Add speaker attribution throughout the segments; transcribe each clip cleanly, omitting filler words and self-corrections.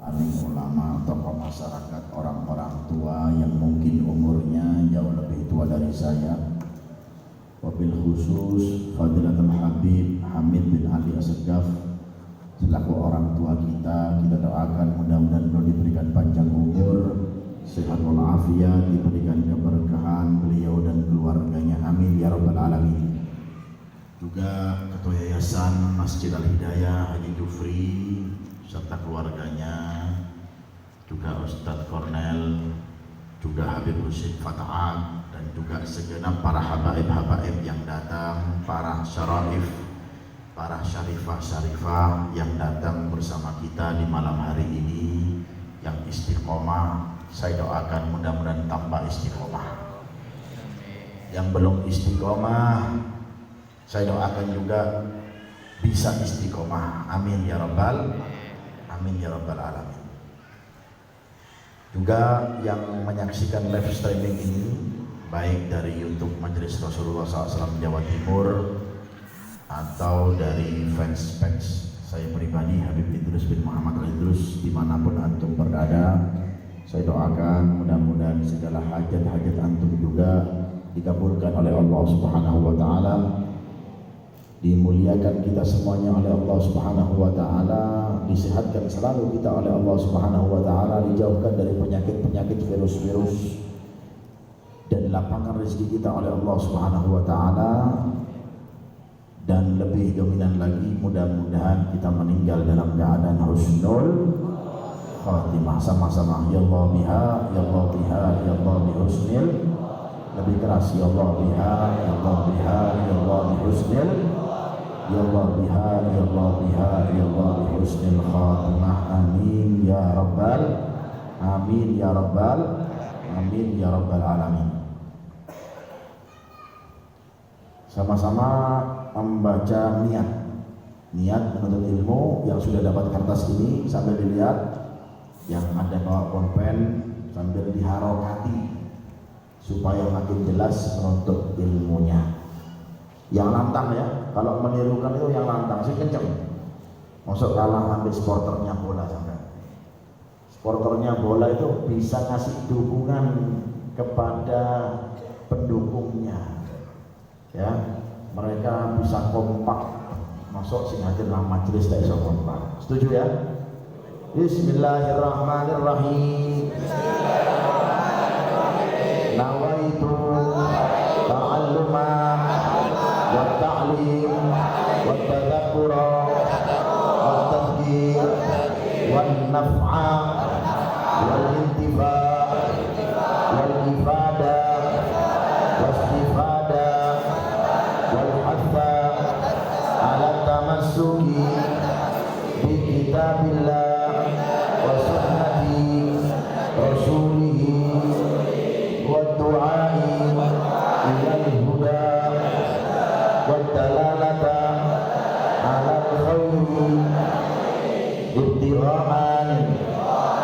Speaker 1: alim ulama, tokoh masyarakat, orang-orang tua yang mungkin umurnya jauh lebih tua dari saya, wabil khusus Fadilatul Habib Hamid bin Ali Assegaf selaku orang tua kita doakan mudah-mudahan beliau diberikan panjang umur, sehat walafiat, diberikan keberkahan beliau dan keluarganya, amin ya rabbal alamin. Juga Ketua Yayasan Masjid Al-Hidayah Haji Jufri serta keluarganya, juga Ustadz Kornel, juga Habib Husin Fata'at, dan juga segenap para habaib-habaib yang datang, para syarif, para syarifah-syarifah yang datang bersama kita di malam hari ini, yang istiqomah. Saya doakan mudah-mudahan tambah istiqomah. Yang belum istiqomah, saya doakan juga bisa istiqomah, amin ya rabbal alamin. Juga yang menyaksikan live streaming ini baik dari YouTube Majelis Rasulullah SAW Jawa Timur atau dari fanspage saya pribadi Habib Idrus bin Muhammad Al-Idrus, dimanapun antum berada, saya doakan mudah-mudahan segala hajat-hajat antum juga dikabulkan oleh Allah Subhanahu wa Ta'ala, dimuliakan kita semuanya oleh Allah Subhanahu wa Ta'ala, disehatkan selalu kita oleh Allah Subhanahu wa Ta'ala, dijauhkan dari penyakit-penyakit, virus-virus, dan lapangkan rezeki kita oleh Allah Subhanahu wa Ta'ala. Dan lebih dominan lagi, mudah-mudahan kita meninggal dalam keadaan husnul khatimah. Sama-sama ya Allah biha, ya Allah biha, ya Allah bihusnil. Lebih keras, ya Allah biha, ya Allah biha, ya Allah bihusnil, ya Allah biha, ya Allah biha, ya Allah bihusnil khatimah. Amin ya rabbal, amin ya rabbal, amin ya rabbal alamin. Sama-sama membaca niat menuntut ilmu. Yang sudah dapat kertas ini sambil dilihat, yang ada bawa pulpen sambil diharokati supaya makin jelas menuntut ilmunya. Yang lantang ya, kalau menirukan itu yang lantang sih kenceng. Masuk kalah ambil sporternya bola sampai. Sporternya bola itu bisa ngasih dukungan kepada pendukungnya. Ya, mereka bisa kompak masuk singatir dalam majelis tak iso kompak. Setuju ya? Bismillahirrahmanirrahim. Nawaitu ta'alluma wa ta'lim wa tadhakkura wa tadhkir wa naf'a wal intifa' wal ifada wa istifada wal hatha ala tamassuki bi kitabillah wa sunnati rasulihi wa du'ai ilal huda wa dalalata ala al-khayri ibtira'an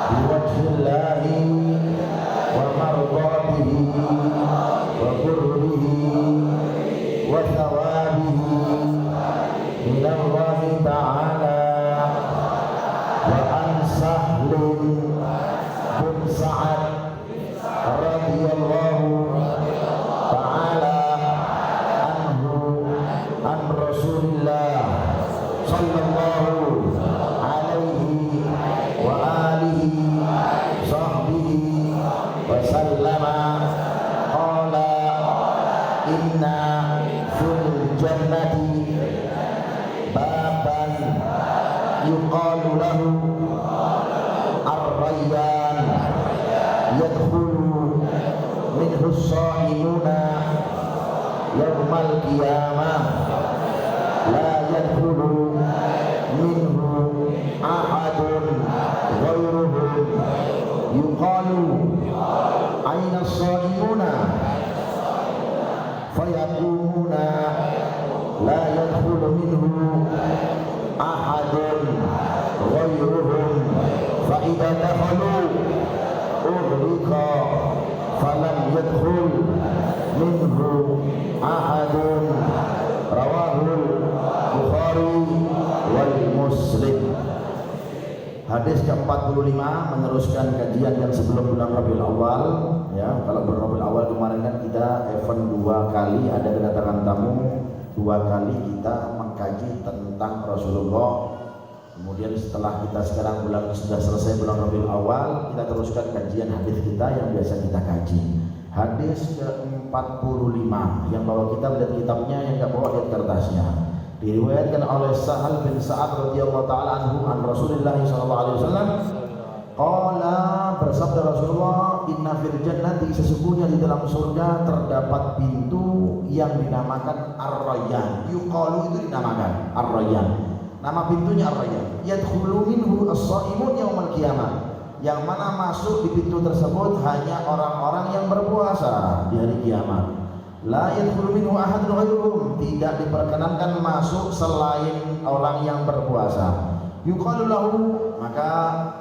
Speaker 1: biwajhillahi wa mardatihi wa qurbihi wa thawabihi minallahi ta'ala. Wa an Sahlun bin Sa'ad radhiyallahu ta'ala anhu an Rasulillah sallallahu alaihi wa alihi sahbihi wa sallama qala inna fil jannati baban yuqalu lahu ar-rayyan yadkhulu minhu as-sa'imuna yawmal qiyamah la yadkhulu minhu ahadun ghayruhum yuqalu aina as-sa'imuna fayaqumuna la yadkhulu minhu ahadun ghayruhum fa idza dakhalu ughliqa falam yadkhul minhu ahadun. Rawahul Bukhari wal Muslim. Hadis ke-45 meneruskan kajian yang sebelum bulan Rabiul Awal. Ya, kalau bulan Rabiul Awal kemarin kan kita event 2 kali, ada kedatangan tamu 2 kali kita mengkaji tentang Rasulullah. Kemudian setelah kita sekarang sudah selesai bulan Rabiul Awal, kita teruskan kajian hadis kita yang biasa kita kaji. Hadis ke-45 yang bawa kita lihat kitabnya, yang enggak bawa lihat kertasnya. Diriwayatkan oleh Sahal bin Sa'ad radhiyallahu taala anhu an Rasulullah sallallahu alaihi wasallam qala, bersabda Rasulullah, inna fil jannati, sesungguhnya di dalam surga terdapat pintu yang dinamakan Ar-Rayyan. Yuqalu, itu dinamakan Ar-Rayyan. Nama pintunya Ar-Rayyan. Yadkhulu minhu as-shaimun yaumal qiyamah. Yang mana masuk di pintu tersebut hanya orang-orang yang berpuasa di hari kiamat. La yadkhulu minhu ahadun ghairuhum, tidak diperkenankan masuk selain orang yang berpuasa. Yuqalu lahu, maka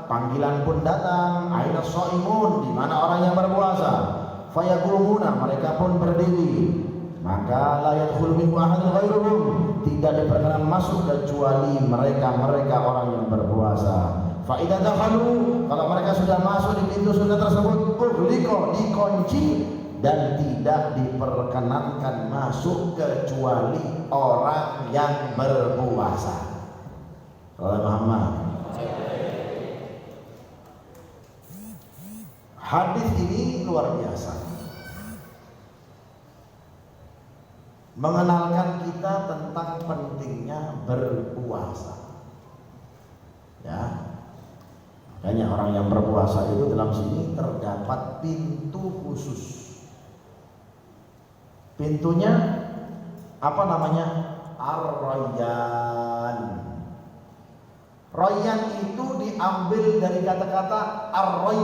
Speaker 1: panggilan pun datang, aina shaimun, di mana orang yang berpuasa. Fayaqumuna, mereka pun berdiri. Maka la yadkhulu minhu ahadun ghairuhum, tidak diperkenankan masuk kecuali mereka orang yang berpuasa. Fa idza dakhalu, kalau mereka sudah masuk di pintu surga tersebut, ughliqa, dikunci, dan tidak diperkenankan masuk kecuali orang yang berpuasa. Oleh Muhammad. Hadis ini luar biasa, mengenalkan kita tentang pentingnya berpuasa. Ya, makanya orang yang berpuasa itu dalam sini terdapat pintu khusus. Pintunya apa namanya? Ar-Rayyan. Rayyan itu diambil dari kata-kata ar-ray.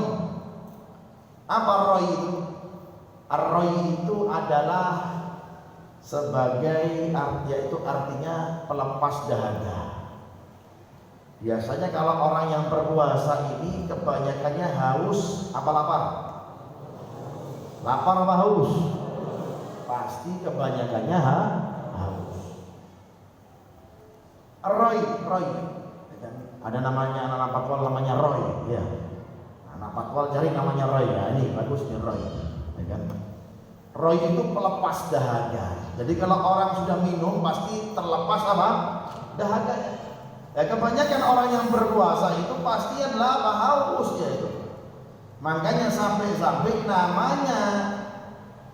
Speaker 1: Apa ray itu? Ar-ray itu adalah sebagai yaitu artinya pelepas dahaga. Biasanya kalau orang yang berpuasa ini kebanyakannya haus apa lapar? Lapar apa haus? Pasti kebanyakannya haus. Roy. Ada namanya anak patwal namanya Roy, ya. Anak patwal cari namanya Roy, ya. Ini bagus nih Roy, ya kan? Roy itu pelepas dahaga. Jadi kalau orang sudah minum pasti terlepas apa? Dahaganya. Ya, kebanyakan orang yang berpuasa itu pasti adalah haus ya itu. Makanya sampai namanya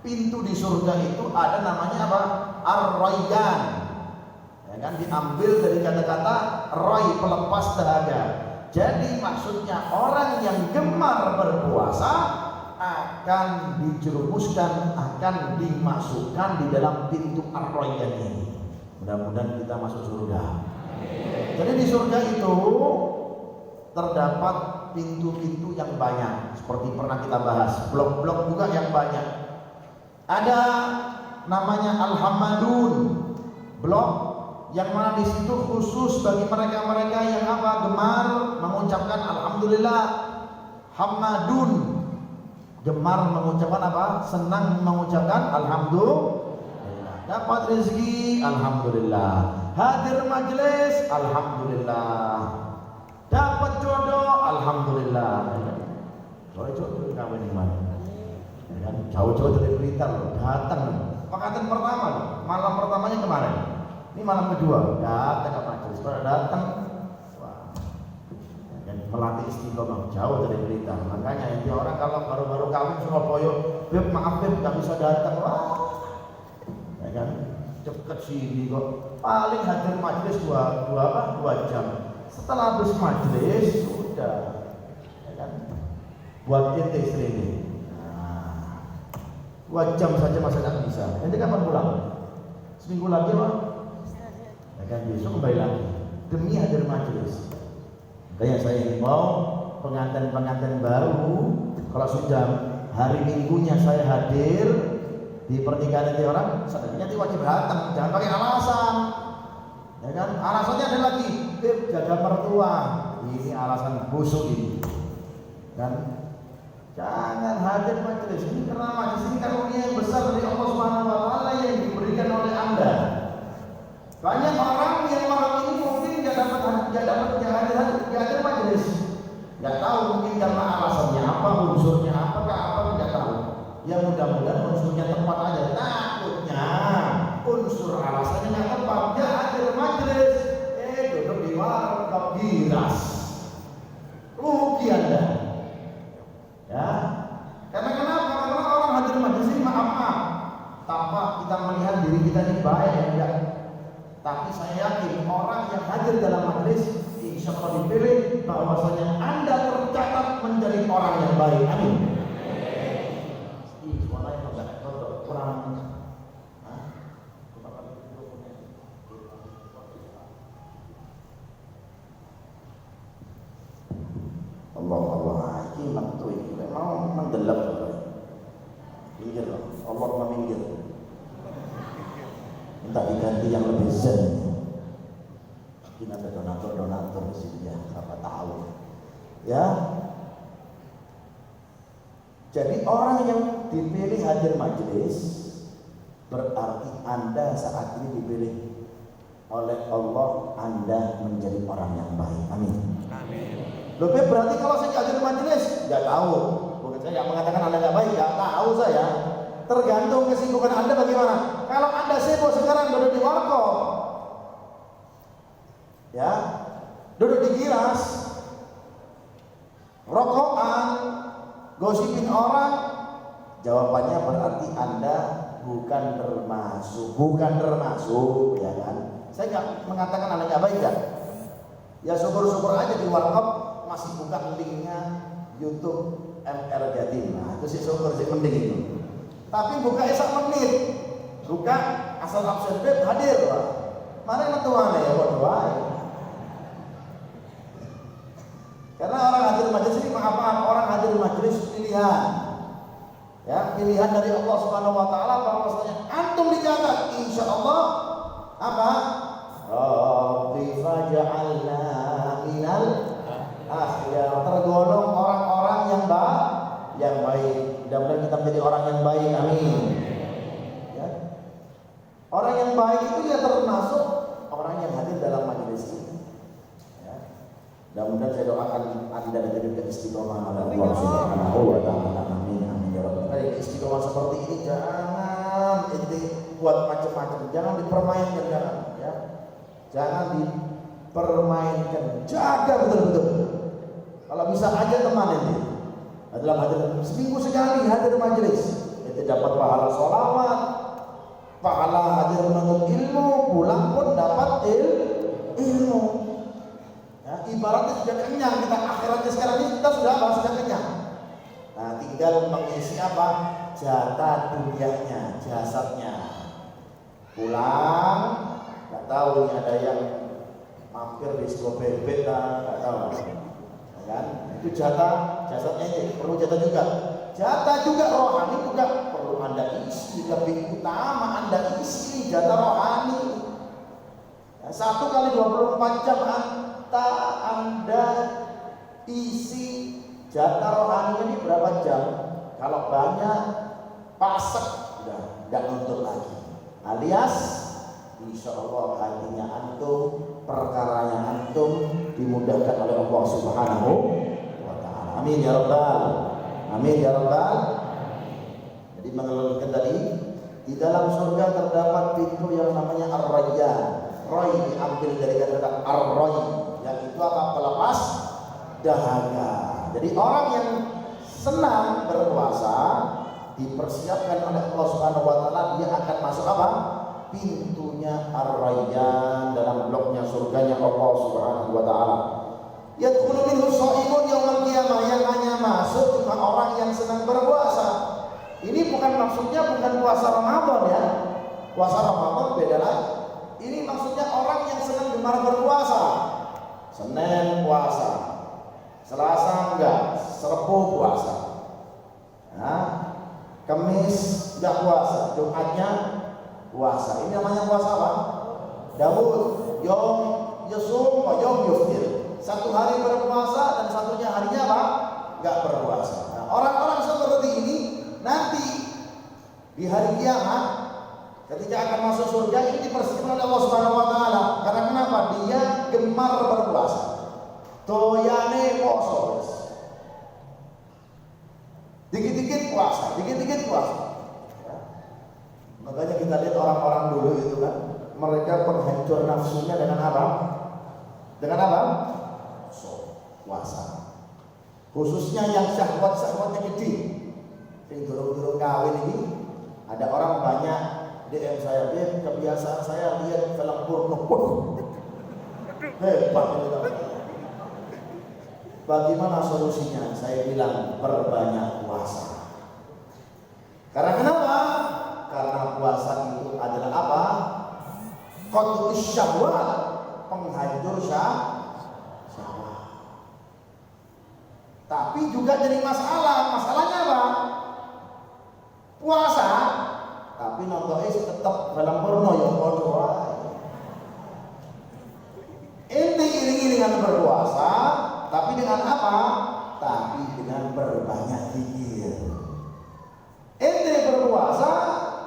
Speaker 1: pintu di surga itu ada namanya apa? Ar-Rayyan. Ya kan, diambil dari kata-kata roy, pelepas dahaga. Jadi maksudnya orang yang gemar berpuasa akan dijerumuskan, akan dimasukkan di dalam pintu Ar-Rayyan ini. Mudah-mudahan kita masuk surga. Jadi di surga itu terdapat pintu-pintu yang banyak, seperti pernah kita bahas, blok-blok juga yang banyak. Ada namanya Al-Hamadun, blok yang mana di situ khusus bagi mereka-mereka yang apa? Gemar mengucapkan alhamdulillah. Hamadun, gemar mengucapkan apa? Senang mengucapkan alhamdulillah. Dapat rezeki, alhamdulillah. Hadir majelis, alhamdulillah. Dapat jodoh, alhamdulillah. Soalnya jodoh kawin di mana? Jauh-jauh dari Blitar datang. Pakatan pertama, malam pertamanya kemarin. Ini malam kedua, datang ke majelis. Pada datang, wah, melatih istiqomah jauh dari Blitar. Makanya ini orang kalau baru-baru kawin Surabaya, Beb maaf Beb nggak bisa datang, wah, ya kan, cepet sini kok. Paling hadir majelis 2 jam. Setelah habis majelis sudah, ya kan, buat istri ini. 2 jam saja masa nggak bisa. Nanti kapan pulang? Seminggu lagi Pak? Ya kan, besok kembali lagi demi hadir majelis. Makanya saya mau pengantin-pengantin baru, kalau sudah hari Minggunya saya hadir di pernikahan nanti orang, nanti wajib datang, jangan pakai alasan. Ya kan? Alasannya ada lagi, jaga mertua. Ini alasan busuk ini. Kan? Jangan hadir majelis ini, karena majelis ini karunia yang besar dari Allah Subhanahu wa taala yang diberikan oleh Anda. Banyak orang yang malam ini mungkin nggak hadir majelis. Nggak tahu mungkin karena alasannya apa, unsurnya apa nggak tahu. Ya mudah-mudahan unsurnya tepat aja. Takutnya unsur alasannya nggak tepat, nggak hadir majelis. Duduk di warkop giras. Rugi Anda. Ya. Karena kenapa? Karena orang hadir majelis ini maaf. Tanpa kita melihat diri kita ini baik ya enggak. Tapi saya yakin orang yang hadir dalam majelis insya Allah dipilih bahwasanya Anda tercatat menjadi orang yang baik. Amin. Suaranya agak kurang. Allah ini mantu ini memang menggelap. Minggir Allah meminggir. Minta diganti yang lebih zen. Mungkin ada donatur di sini ya, siapa tahu. Ya. Jadi orang yang dipilih hadir majelis berarti Anda saat ini dipilih oleh Allah, Anda menjadi orang yang baik. Amin. Amin. Lebih berarti kalau saya hadir majelis, nggak tahu. Bukan saya nggak mengatakan Anda nggak baik, nggak tahu saya. Tergantung kesibukan Anda bagaimana. Kalau Anda sibuk sekarang duduk di warkop, ya, duduk di giras, rokokan, gosipin orang, jawabannya berarti Anda bukan termasuk, ya kan? Saya nggak mengatakan Anda nggak baik ya. Ya syukur-syukur aja di warkop masih buka linknya YouTube MR Jatim. Nah itu sih syukur sih, mending itu. Tapi buka esak menit, buka asal absen beb hadir lah. Mana yang tuan ya berdoa. Karena orang hadir majelis ini orang hadir majelis pilihan. Ya, pilihan dari Allah Subhanahu wa taala bahwasanya antum dicatat insyaallah apa? Rabbi faj'alna minal akhyar, tergolong orang-orang yang baik. Mudah-mudahan kita menjadi orang yang baik. Amin. Ya. Orang yang baik itu ya termasuk orang yang hadir dalam majelis ini. Ya. Mudah-mudahan saya doakan Anda diberikan istiqomah oleh Allah Subhanahu wa taala. Amin. Amin ya rabbal alamin. Istiqomah seperti ini jangan buat macam-macam, jangan dipermainkan, ya. Jangan dipermainkan, jaga betul-betul. Kalau bisa aja teman ini adalah hadir seminggu sekali hadir majelis, itu dapat pahala sholawat, pahala hadir menuntut ilmu, pulang pun dapat ilmu. Ya, ibaratnya sudah kenyang kita, akhiratnya sekarang ini kita sudah kenyang. Nah, tinggal mengisi apa? Jatah dunianya, jasadnya. Pulang, nggak tahu ini ada yang mampir di Skopebet, nggak tahu. Kan? Itu jasadnya ini perlu jatah juga. Jatah juga rohani juga perlu Anda isi, lebih utama Anda isi jatah rohani. Ya, 1 kali 24 jam Anda isi jatah rohani ini berapa jam? Kalau banyak pasek udah nggak nuntut lagi. Alias insya Allah hatinya antum, perkaranya antum dimudahkan oleh Allah Subhanahu wa taala. Amin ya rabbal. Amin ya rabbal. Jadi mengeluarkan tadi di dalam surga terdapat pintu yang namanya Ar-Rayyan. Roy diambil dari kata Ar-Roy, yaitu apa? Pelepas dahaga. Jadi orang yang senang berpuasa dipersiapkan oleh Allah Subhanahu wa taala, dia akan masuk apa? Pintunya Ar-Rayyan dalam bloknya surganya Allah Subhanahu wa taala. Yadkhulu minhu shaimun yaumil qiyamah, yang hanya masuk cuma orang yang senang berpuasa. Ini bukan maksudnya bukan puasa Ramadan ya. Puasa Ramadan beda lagi. Ini maksudnya orang yang senang gemar berpuasa. Senin puasa, Selasa enggak, Rabu puasa. Nah, Kamis enggak puasa, Jumatnya puasa. Ini namanya puasa apa? Daud yom yusum wa yom yuftir. Satu hari berpuasa dan satunya harinya apa? Enggak berpuasa. Nah, orang-orang seperti ini nanti di hari kiamat ketika akan masuk surga ini dipersiapkan oleh Allah Subhanahu wa taala. Karena kenapa? Dia gemar berpuasa. Doyane poso. Dikit-dikit puasa, dikit-dikit puasa. Ya. Makanya kita lihat orang-orang dulu itu kan, mereka penghancur nafsunya dengan apa? Dengan apa? Puasa. Khususnya yang syahwat-syahwatnya gede. Yang durung-durung kawin ini, ada orang banyak DM saya, kebiasaan saya lihat film porno. Hebat itu. Bagaimana solusinya? Saya bilang perbanyak puasa. Karena kenapa? Karena puasa itu adalah apa? Qat'us syahwat, penghancur syahwat. Tapi juga jadi masalah. Masalahnya apa? Puasa, tapi nontonnya tetap film porno yang porno. Inti iring-iringan berpuasa, tapi dengan apa? Tapi dengan berbanyak zikir. Ente berpuasa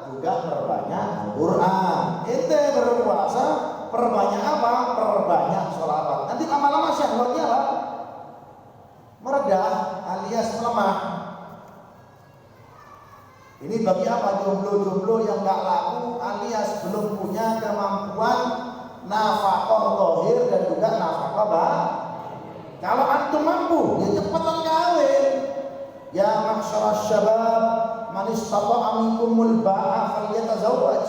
Speaker 1: juga perbanyak Al-Quran. Ente berpuasa perbanyak apa? Perbanyak sholawat. Nanti lama-lama syahwatnya apa? Meredah alias melemah. Ini bagi apa? Jomblo-jomblo yang gak laku alias belum punya kemampuan nafkah tohir dan juga nafkah batin. Kalau antum mampu, ya cepatan kawin. Ya masyarakat syabab, man istata'a minkumul ba'a falyatazawwaj.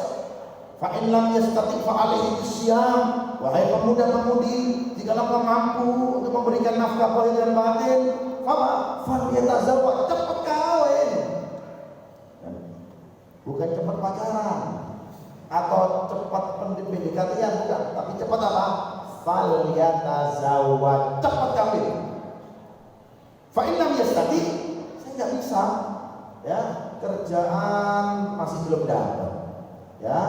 Speaker 1: Fa in lam yastati' fa alaihi bisyam. Wahai pemuda-pemudi, jika engkau mampu untuk memberikan nafkah zahir dan batin, falyatazawwaj, cepat kawin. Bukan cepat pacaran atau cepat pendekatan, bukan, tapi cepat apa? Falyatazawwaj, cepat kawin. Fa in lam yastati, saya nggak bisa, ya, kerjaan masih belum dapat, ya,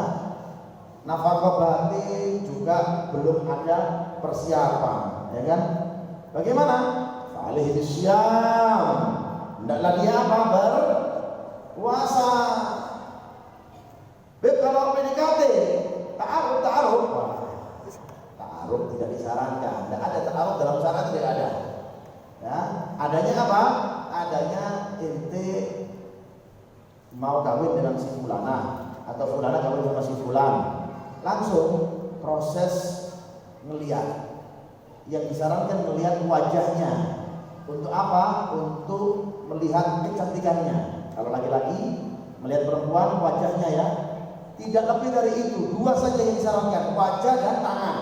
Speaker 1: nafkah batin juga belum ada persiapan, ya kan? Bagaimana? Fa'alaihi bisyam, hendaklah dia apa? Berpuasa. Kalau PDKT, ta'aruf tidak disarankan. Tidak ada ta'aruf dalam syariat, tidak ada. Ya, adanya apa? Adanya ente mau kawin dengan si fulana atau fulana kawin sama si fulan. Langsung proses ngelihat. Yang disarankan melihat wajahnya. Untuk apa? Untuk melihat kecantikannya. Kalau laki-laki melihat perempuan wajahnya, ya. Tidak lebih dari itu, dua saja yang disarankan, wajah dan tangan.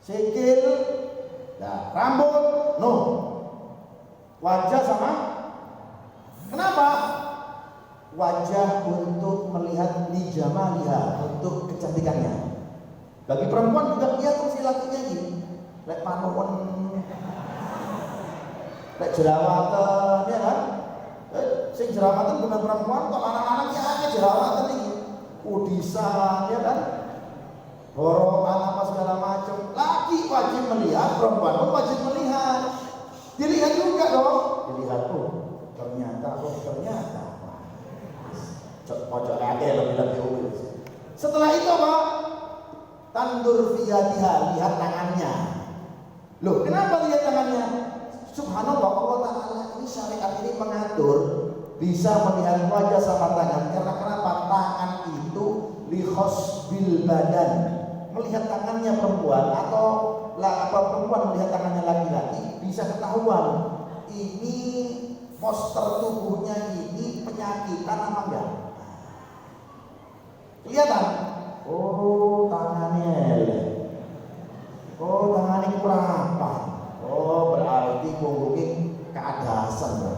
Speaker 1: Sikil, nah, rambut, no. Wajah sama. Kenapa? Wajah untuk melihat lijamaliha, untuk kecantikannya. Bagi perempuan juga lihat si lakinya ini, lek panuwun, lek jerawatan, ya kan? Sing jerawatan bener perempuan, kok anak-anaknya aja jerawatan nih, kudisan, ya kan? Borokan apa segala macam. Laki wajib melihat, perempuan pun wajib melihat. Dilihat juga dong. Dilihat, ternyata. Pojok lagi lebih umum. Setelah itu apa? Tandur fiyadiha, lihat tangannya. Loh, kenapa lihat tangannya? Subhanallah, Allah Ta'ala ini syariat ini mengatur bisa melihat wajah sama tangan. Karena kenapa? Tangan itu likhos bil badan. Melihat tangannya perempuan atau perempuan melihat tangannya laki-laki bisa ketahuan ini poster tubuhnya ini penyakitan apa enggak. Kelihatan? Oh, tangannya kurang apa? Oh, berarti punggungnya keadasan.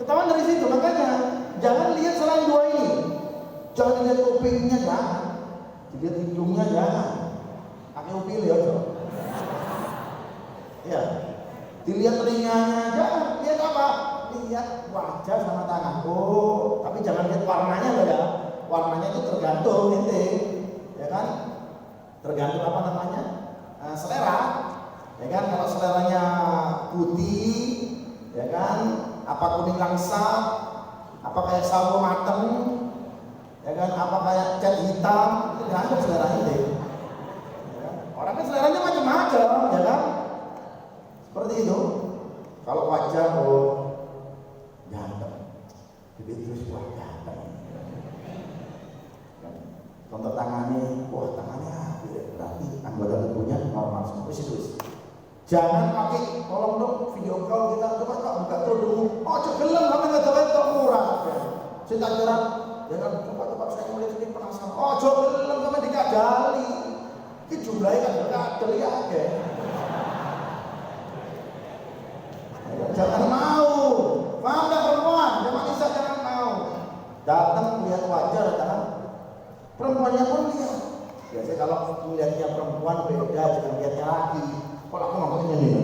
Speaker 1: Ketahuan dari situ. Makanya jangan lihat selain dua ini. Jangan lihat kupingnya, jangan. Dilihat hidungnya, jangan. Pakai upil ya, ya. Dilihat telinganya, jangan. Lihat apa? Lihat wajah sama tangan. Oh, tapi jangan lihat warnanya loh ya. Warnanya itu tergantung ente, ya kan? Tergantung apa namanya? Selera. Ya kan, kalau seleranya putih, ya kan, apa kuning langsat, apa kayak sawo mateng, ya kan, apa kayak cat hitam, itu dianggap selera ente. Ya kan? Orang kan seleranya macam-macam, ya kan? Seperti itu. Kalau wajah ganteng, terus wah ganteng. Contoh tangannya, wah tangannya berarti anggota tubuhnya normal semua. Terus jangan pakai, tolong dong video call kita, coba kok buka kerudung, gelem sampe ngedel-ngedel murah. Saya tak kira, jangan coba saya mulai sedikit penasaran. Gelem sampe dikajali. Ini jumlahnya kan berkadel ya, oke. Jangan mau, paham gak perempuan? Zaman Isa jangan mau. Datang lihat wajah, datang perempuannya pun lihat. Biasanya kalau melihatnya perempuan beda dengan lihatnya laki. Kalau aku ngomongnya nih,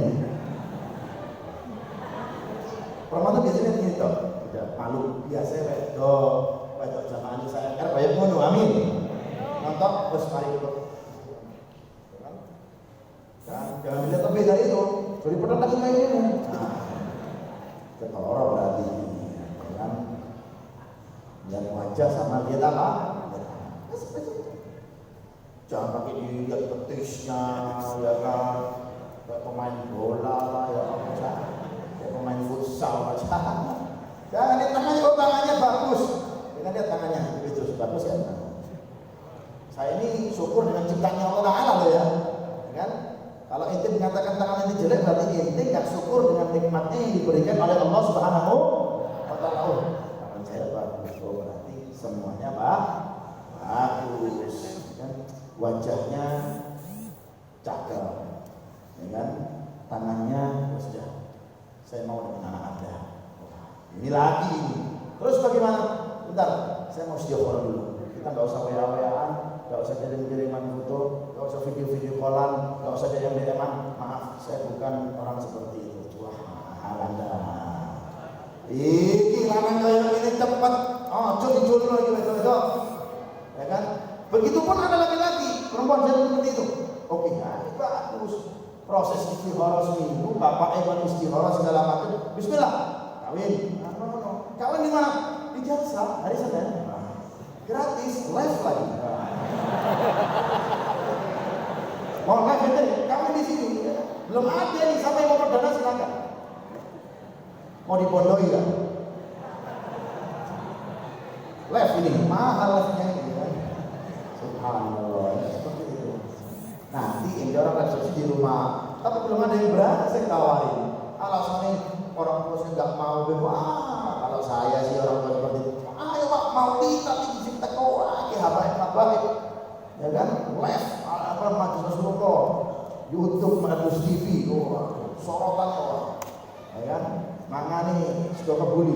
Speaker 1: perempuan itu biasanya gitu, tidak malu. Biasanya wedok zaman Isa banyak ngono, amin. Nonton, terus mari ikut. Jangan dilihat lebih dari itu. Jadi pernah lagi kayak gini. Ketolong berarti, kan? Lihat wajah sama lihat apa? Jangan pakai dilihat betisnya, ya kan? Kayak pemain bola lah, ya kan? Kayak pemain futsal aja. Jangan lihat tangannya, bagus. Jangan lihat tangannya, itu bagus kan? Saya ini syukur dengan ciptanya Allah Taala loh ya, kan? Kalau ente mengatakan tangan ente jelek, berarti ente nggak syukur dengan nikmatnya yang diberikan oleh Allah Subhanahu wa Ta'ala. Tangan saya bagus, berarti semuanya bagus, kan? Wajahnya cakep, ya kan? Tangannya sudah, saya mau dengan anak Anda. Ini lagi. Terus bagaimana? Bentar, saya mau istighfar dulu. Kita nggak usah WA-WA-an, nggak usah kirim-kiriman foto, nggak usah video-video callan, nggak usah DM-an. Maaf, saya bukan orang seperti itu. Wah, mahal Anda. Iki lanang kayak ini cepat. Curi lagi betul. Ya kan? Begitupun ada laki-laki, perempuan jadi seperti itu. Oke, bagus. Proses istikharah seminggu, bapak Evan istikharah segala macam. Bismillah, kawin. Kawin di mana? Di Jaksa, hari Senin. Gratis, live lagi. Mau live ente, kawin di sini. Belum ada nih, siapa yang mau perdana silakan. Mau dipondoi kan? Live ini, mahal live-nya ini kan. Subhanallah, seperti itu. Nanti ini orang resepsi di rumah, tapi belum ada yang berani saya tawarin. Alasannya orang tua saya nggak mau, kalau saya sih orang tua seperti itu. Ayo pak, mau tapi kita kau lagi habaib, ya kan? Live, apa Majelis Rasulullah, YouTube, Majelis TV, sorotan orang, ya kan? Mangani sudah kebuli,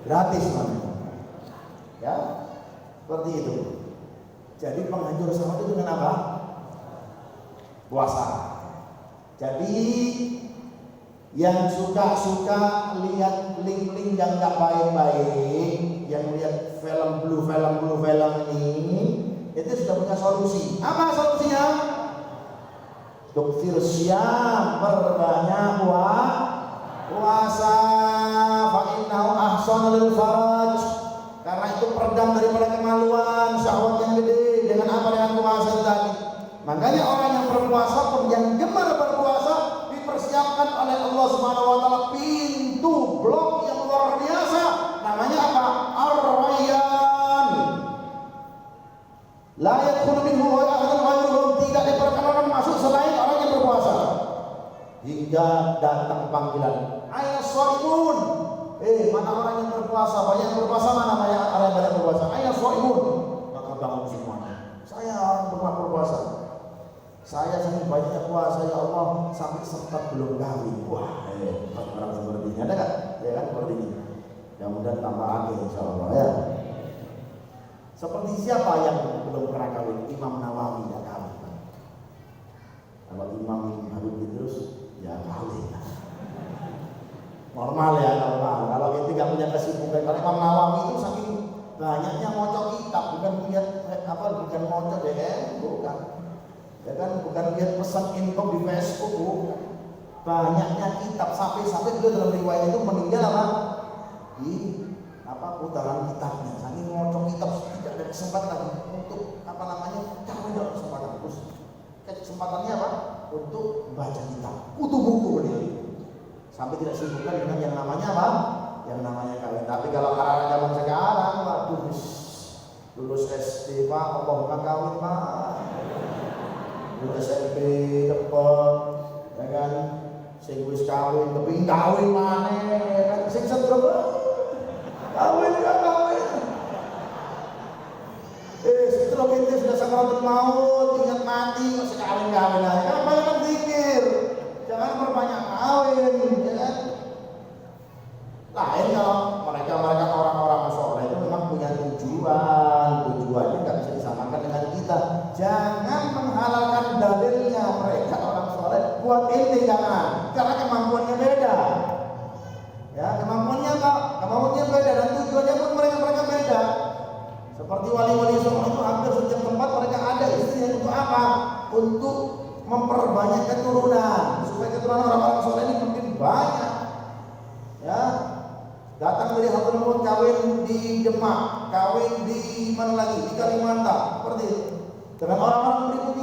Speaker 1: gratis namanya, ya, seperti itu. Jadi penghancur sama itu dengan apa? Puasa. Jadi yang suka lihat link-link yang nggak baik-baik, yang lihat film blue film ini, itu sudah punya solusi. Apa solusinya? Tukfir syam, perbanyak puasa, fa innahu ahsanu lil faraj. Karena itu peredam daripada kemaluan, syahwat yang gede. Dengan apa? Dengan puasa tadi. Makanya orang yang berpuasa pun, yang gemar berpuasa, dipersiapkan oleh Allah Subhanahu wa Ta'ala pintu blok yang luar biasa. Namanya apa? Ar-Rayyan. La yadkhulu minhu ahadun ghairuhum, tidak diperkenankan masuk selain orang yang berpuasa. Hingga datang panggilan, ayna shaimun. Mana orang yang berpuasa? Banyak yang berpuasa, mana orang yang banyak berpuasa? Ayna shaimun. Maka bangun semuanya. Saya orang berpuasa. Saya saking banyaknya puasa, ya Allah, sampai sempat belum kawin. Wah, orang seperti ini ada kan? Ya kan, seperti ini. Mudah-mudahan tambah lagi, insya Allah ya. Seperti siapa yang belum pernah kawin? Imam Nawawi ya kawin. Kalau Imam Habib Idrus ya kawin. Normal ya, normal. Kalau kita nggak punya kesibukan, kalau Imam Nawawi itu saking banyaknya ngocok kitab, bukan lihat bukan ngocok DM, bukan. Ya kan, bukan lihat pesan info di Facebook, bukan. Banyaknya kitab, sampai beliau dalam riwayat itu meninggal apa? Di putaran kitabnya. Saking ngocok kitab tidak ada kesempatan untuk kawin dalam kesempatan. Terus kesempatannya untuk baca kitab, kutu buku berdiri. Sampai tidak sibukkan dengan yang namanya yang namanya kawin. Tapi kalau anak zaman sekarang, waduh, lulus SD Pak, Allahumma kawin Pak. Lulus SMP cepet, ya kan? Sing wis kawin, tapi kawin maneh, ya kan? Sing sendrom kawin. Setelah kita sudah sakaratul maut, ingat mati, masih kawin aja. Kan banyak pikir, jangan berbanyak kawin, ya kan? Lain kalau mereka orang-orang soleh itu memang punya tujuannya nggak bisa disamakan dengan kita. Jangan menghalalkan dalilnya mereka orang soleh buat ente, jangan, karena kemampuannya beda. Ya, kemampuannya beda dan tujuannya pun mereka beda. Seperti wali-wali songo itu hampir setiap tempat mereka ada istrinya untuk apa? Untuk memperbanyak keturunan, supaya keturunan orang-orang soleh ini makin banyak. Ya, datang dari Hadramaut kawin di Demak, kawin di mana lagi, di Kalimantan, seperti itu. Dengan orang-orang berikut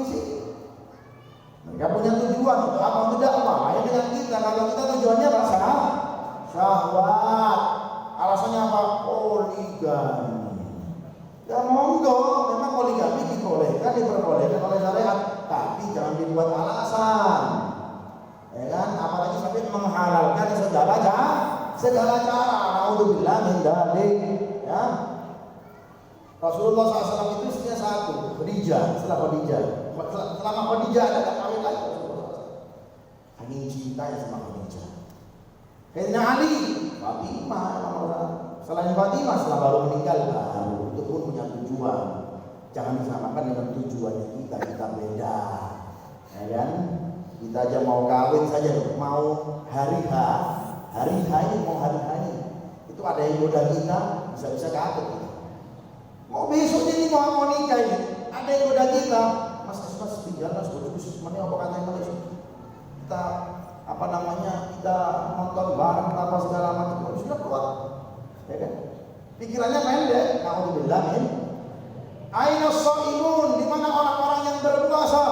Speaker 1: mereka punya tujuan untuk apa? Untuk dakwah. Lain dengan kita, kalau kita tujuannya apa? Syahwat. Alasannya apa? Poligami. Ya monggo, memang poligami diperbolehkan oleh syariat, tapi jangan dibuat alasan, ya kan? Apalagi sampai menghalalkan segala cara. Naudzubillah min dzalik. Ya, Rasulullah SAW itu istrinya satu, Khadijah. Selama Khadijah ada kawin lagi Rasulullah SAW. Hanya cinta sama Khadijah. Sayyidina Ali, Fatimah, selain Fatimah setelah baru meninggal itu pun punya tujuan. Jangan disamakan dengan tujuannya kita beda, ya kan? Kita aja mau kawin saja, mau hari H ini itu ada yang goda kita, bisa kaget kita. Mau besok ini mau nikah ini, ada yang goda kita, mas tinggal mana apa katanya Malaysia, kita kita nonton bareng apa segala macam, sudah keluar. Ya kan? Pikirannya pendek. Naudzubillah min. Aina shaimun, di mana orang-orang yang berpuasa?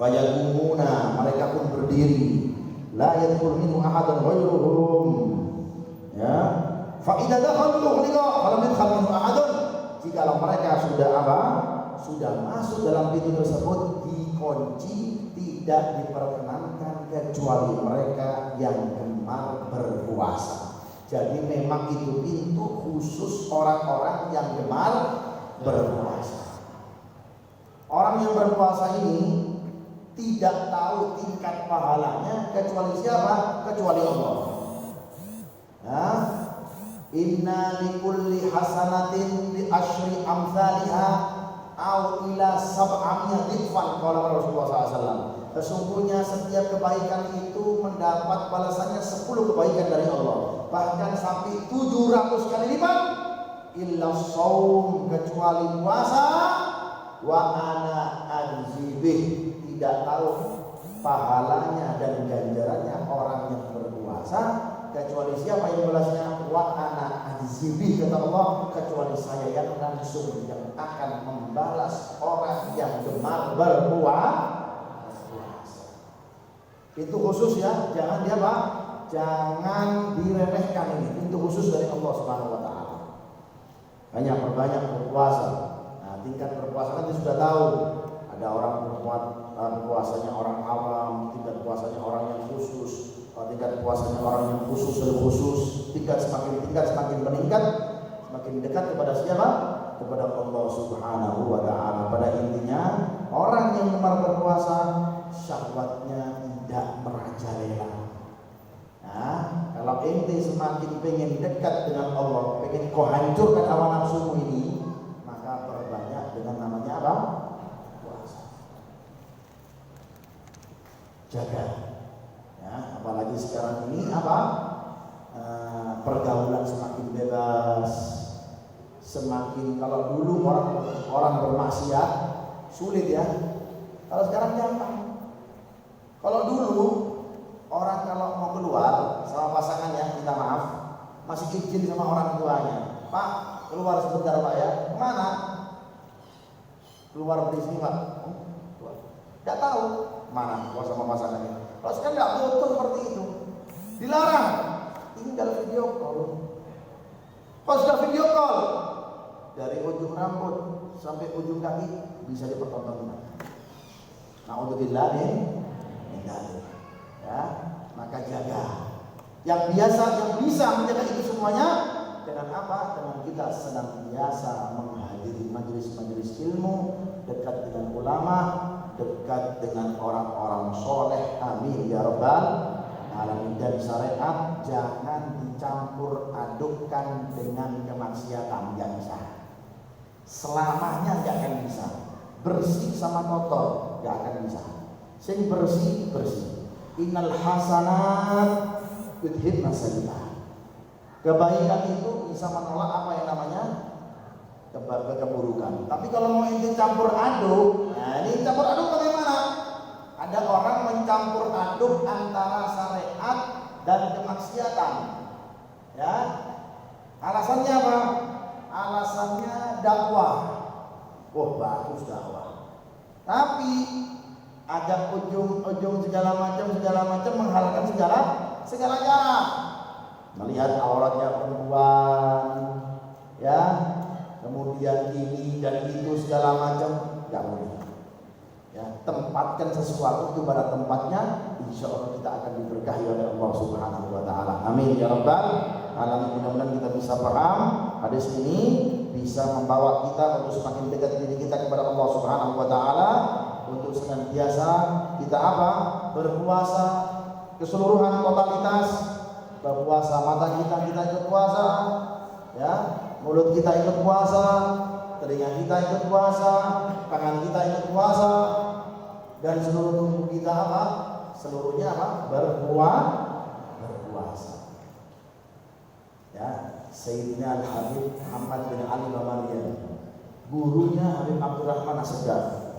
Speaker 1: Fayaqumuna, mereka pun berdiri. La yadkhulu minhu ahadun ghairuhum. Ya. Fa idza dakhalu ughliqa, falam yadkhul minhu ahadun. Jikalau mereka sudah masuk dalam pintu tersebut, dikunci, tidak diperkenankan kecuali mereka yang gemar berpuasa. Jadi memang itu pintu khusus orang-orang yang gemar berpuasa. Orang yang berpuasa ini tidak tahu tingkat pahalanya kecuali siapa? Kecuali Allah. Ya. Inna likulli hasanatin bi asyri amsalha au ila sab'amiyah dhifan qala Rasulullah SAW. Sesungguhnya setiap kebaikan itu mendapat balasannya 10 kebaikan dari Allah, bahkan sampai 700 kali lipat. Illa shaum, kecuali puasa, wa ana anzibih, tidak tahu pahalanya dan ganjarannya orang yang berpuasa kecuali siapa yang membalasnya? Wa ana anzibih, kata Allah, kecuali saya yang langsung yang akan membalas orang yang gemar berpuasa. Itu khusus ya, jangan jangan diremehkan ini. Pintu khusus dari Allah Subhanahu wa taala. Hanya perbanyak berpuasa. Nah, tingkat berpuasa kan sudah tahu. Ada orang berpuasanya orang awam, tingkat puasanya orang yang khusus, tingkat puasanya orang yang khusus dan khusus. Tingkat semakin meningkat, semakin dekat kepada siapa? Kepada Allah Subhanahu wa taala. Pada intinya, orang yang gemar berpuasa syahwatnya tidak merajalela. Nah, kalau ente semakin pengen dekat dengan Allah, pengen kau hancurkan hawa nafsumu ini, maka perbanyak dengan namanya apa? Puasa. Jaga. Ya, apalagi sekarang ini pergaulan semakin bebas, semakin, kalau dulu orang bermaksiat sulit ya, kalau sekarang gampang. Kalau dulu orang kalau mau keluar sama pasangannya, minta maaf, masih izin sama orang tuanya, Pak keluar sebentar Pak ya. Kemana? Keluar beli sini Pak. Tidak tahu mana keluar sama pasangannya. Kalau sekarang nggak butuh seperti itu, dilarang. Tinggal video call. Kalau sudah video call, dari ujung rambut sampai ujung kaki bisa dipertontonkan. Naudzubillah min dzalik. Ya, maka jaga. Yang biasa, yang bisa menjaga itu semuanya dengan apa? Dengan kita senantiasa menghadiri majelis-majelis ilmu, dekat dengan ulama, dekat dengan orang-orang soleh. Amin ya rabbal alamin. Dan syariat jangan dicampur adukkan dengan kemaksiatan, nggak bisa. Selamanya nggak akan bisa. Bersih sama kotor nggak akan bisa. Sing bersih bersih. Innal hasanat yudhibna sayyi'at. Kebaikan itu bisa menolak apa yang namanya keburukan. Tapi kalau mau ente campur aduk, nah ini campur aduk bagaimana? Ada orang mencampur aduk antara syariat dan kemaksiatan. Ya, alasannya apa? Alasannya dakwah. Wah bagus dakwah. Tapi ada ujung-ujung segala macam menghalalkan segala cara. Melihat auratnya perempuan, ya, kemudian ini dan itu segala macam, nggak boleh. Ya, tempatkan sesuatu itu pada tempatnya, insya Allah kita akan diberkahi oleh Allah Subhanahu Wa Taala. Amin ya rabbal alamin. Mudah-mudahan kita bisa paham hadis ini, bisa membawa kita untuk semakin dekat diri kita kepada Allah Subhanahu Wa Taala, untuk senantiasa kita apa? Berpuasa keseluruhan totalitas. Berpuasa, mata kita ikut puasa, ya, mulut kita ikut puasa, telinga kita ikut puasa, tangan kita ikut puasa, dan seluruh tubuh kita apa? Seluruhnya apa? Berpuasa. Ya, Sayyidina Al-Habib Muhammad bin Ali Bamalian, gurunya Habib Abdurrahman As-Segaf.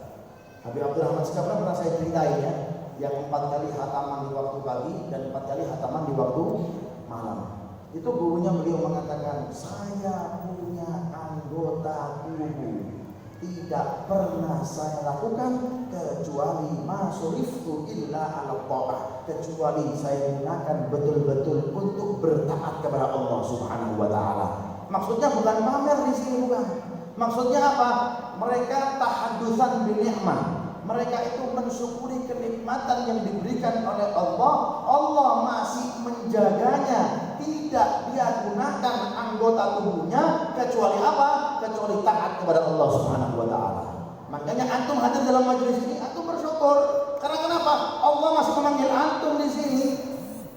Speaker 1: Habib Abdurrahman As-Segaf pernah saya ceritain ya, yang 4 kali hataman di waktu pagi dan 4 kali hataman di waktu malam. Itu gurunya beliau mengatakan, saya punya anggota tubuh tidak pernah saya lakukan kecuali masuriftu illa ala ta'ah, kecuali saya gunakan betul-betul untuk bertaat kepada Allah Subhanahu Wa Taala. Maksudnya bukan pamer di sini, bukan. Maksudnya apa? Mereka tahaddusan bi ni'mah. Mereka itu mensyukuri kenikmatan yang diberikan oleh Allah. Allah masih menjaganya. Tidak dia gunakan anggota tubuhnya kecuali apa? Kecuali taat kepada Allah Subhanahu Wa Taala. Makanya antum hadir dalam majelis ini, antum bersyukur. Karena kenapa? Allah masih memanggil antum di sini.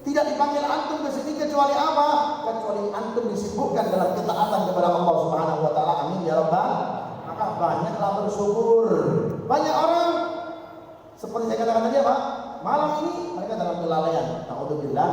Speaker 1: Tidak dipanggil antum ke sini kecuali apa? Kecuali antum disibukkan dalam ketaatan kepada Allah Subhanahu Wa Taala. Amin ya rabbal. Maka banyaklah bersyukur. Banyak orang seperti saya katakan tadi apa? Malam ini mereka dalam kelalaian. Naudzubillah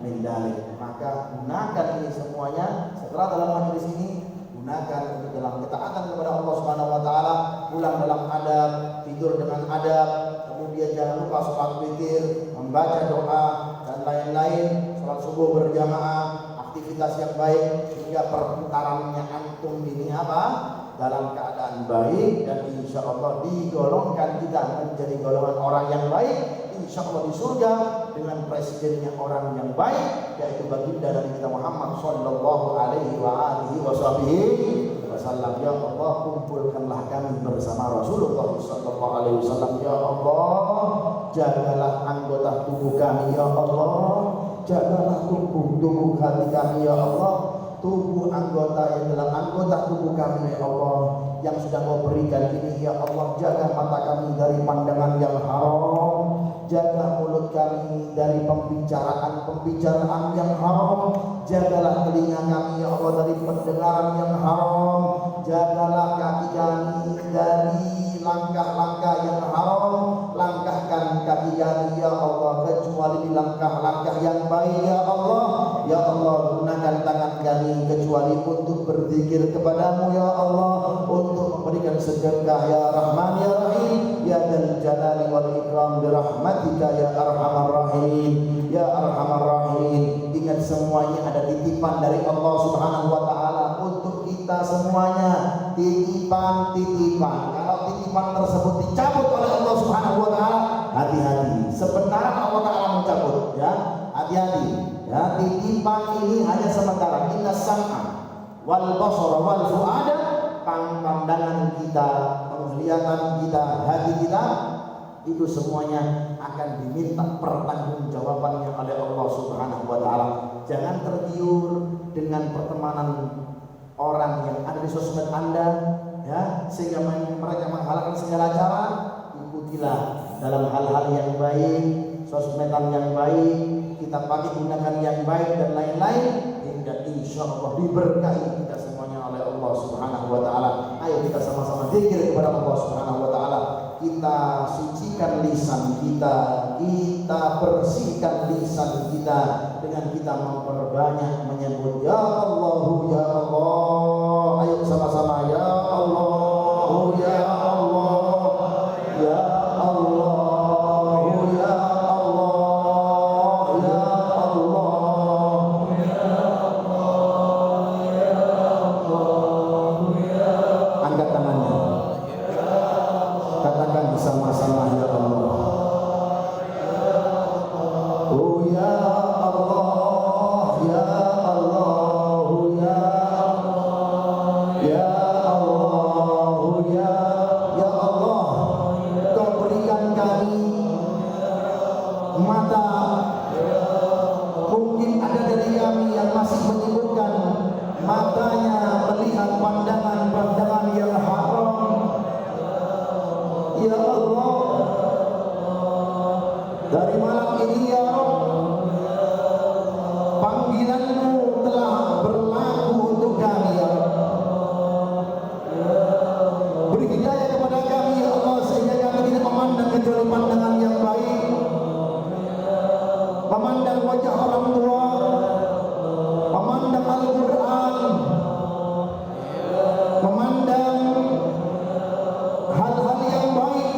Speaker 1: min dzalik. Maka gunakan ini semuanya setelah dalam majelis ini, gunakan untuk dalam ketaatan kepada Allah Subhanahu Wa Taala. Pulang dalam adab, tidur dengan adab, kemudian jangan lupa sholat witir, membaca doa dan lain-lain, sholat subuh berjamaah, aktivitas yang baik sehingga perputarannya antum ini apa? Dalam keadaan baik, dan insya Allah digolongkan kita menjadi golongan orang yang baik, insya Allah di surga dengan presidennya orang yang baik, yaitu baginda Nabi kita Muhammad sallallahu alaihi wa alihi wasallam. Ya Allah, kumpulkanlah kami bersama Rasulullah sallallahu alaihi wasallam. Ya Allah, jagalah anggota tubuh kami. Ya Allah, jagalah tubuh hati kami. Ya Allah, tubuh anggota yang dalam anggota tubuh kami, ya Allah, yang sudah kau berikan ini, ya Allah, jaga mata kami dari pandangan yang haram, jaga mulut kami dari pembicaraan yang haram, jagalah telinga kami, ya Allah, dari pendengaran yang haram, jagalah kaki kami dari langkah-langkah yang haram, langkahkan kaki kami, ya Allah, kecuali di langkah-langkah yang baik, ya Allah. Ya Allah, gunakan tangan kami kecuali untuk berzikir kepadamu, ya Allah, untuk memberikan sedekah, ya Rahman ya Rahim, ya Dzal Jalali wal Ikram, bi rahmatika ya Arhamar Rahim, ya Arhamar Rahim. Ingat semuanya ada titipan dari Allah Subhanahu wa taala untuk kita semuanya. Titipan. Kalau titipan tersebut dicabut oleh Allah Subhanahu wa taala, hati-hati. Sebentar Allah taala mencabut, ya. Hati-hati. Ya, titipan ini hanya sementara. Inna sam'a wal basara wal fuada, pandangan kita, penglihatan kita, hati kita, itu semuanya akan diminta pertanggungjawabannya oleh Allah Subhanahu wa taala. Jangan tergiur dengan pertemanan orang yang ada di sosmed Anda, ya, sehingga mereka menghalalkan segala cara. Ikutilah dalam hal-hal yang baik, sosmedan yang baik, kita pakai gunakan yang baik dan lain-lain, hingga insya Allah diberkahi kita semuanya oleh Allah Subhanahu wa taala. Ayo kita sama-sama zikir kepada Allah Subhanahu wa taala. Kita sucikan lisan kita, kita bersihkan lisan kita dengan kita memperbanyak menyebut ya Allah, ya Allah. Ayo sama-sama ya Allah, ya Allah, ya Allah, ya Allah, ya Allah, ya Allah. Angkat tangannya. Katakan bersama-sama ya Allah. Oh ya Allah, ya Allah, ya Allah, ya Allah, ya Allah. Kau berikan kami mata. Mungkin ada dari kami yang masih menyibukkan matanya melihat pandangan-pandangan yang haram. Ya Allah, dari malam ini ya Rabb, panggilan-Mu telah berlaku untuk kami ya Rabb. Beri hidayah kepada kami ya Allah, sehingga kami tidak memandang kecuali pandangan yang baik, memandang wajah orang tua, memandang Al-Quran, memandang hal-hal yang baik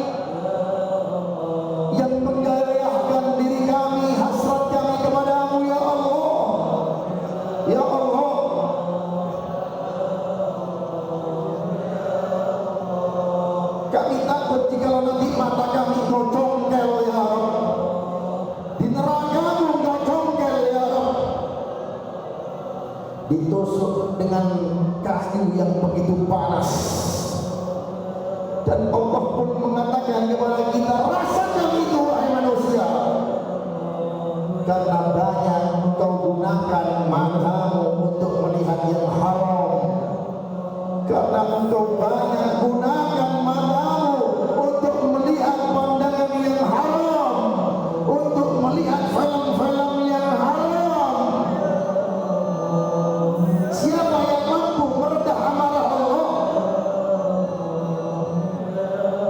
Speaker 1: yang menggairahkan diri kami, hasrat kami kepadamu ya Allah. Ya Allah, kami takut jika nanti mata kami kau congkel ya Allah, di neraka-Mu kau congkel ya Allah, ditusuk dengan kayu yang begitu panas. Dan Allah pun mengatakan kepada kita, rasakan itu wahai manusia, karena banyak engkau gunakan matamu untuk melihat yang haram, karena engkau banyak gunakan matamu untuk melihat pandangan yang haram, untuk melihat film-film yang haram. Siapa yang mampu meredam amarah Allah?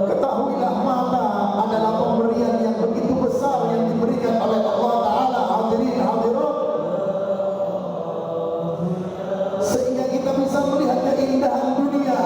Speaker 1: Ketahuilah mata adalah pemberian yang begitu besar yang diberikan oleh Allah Ta'ala. Hadirin hadirat, sehingga kita bisa melihat keindahan dunia,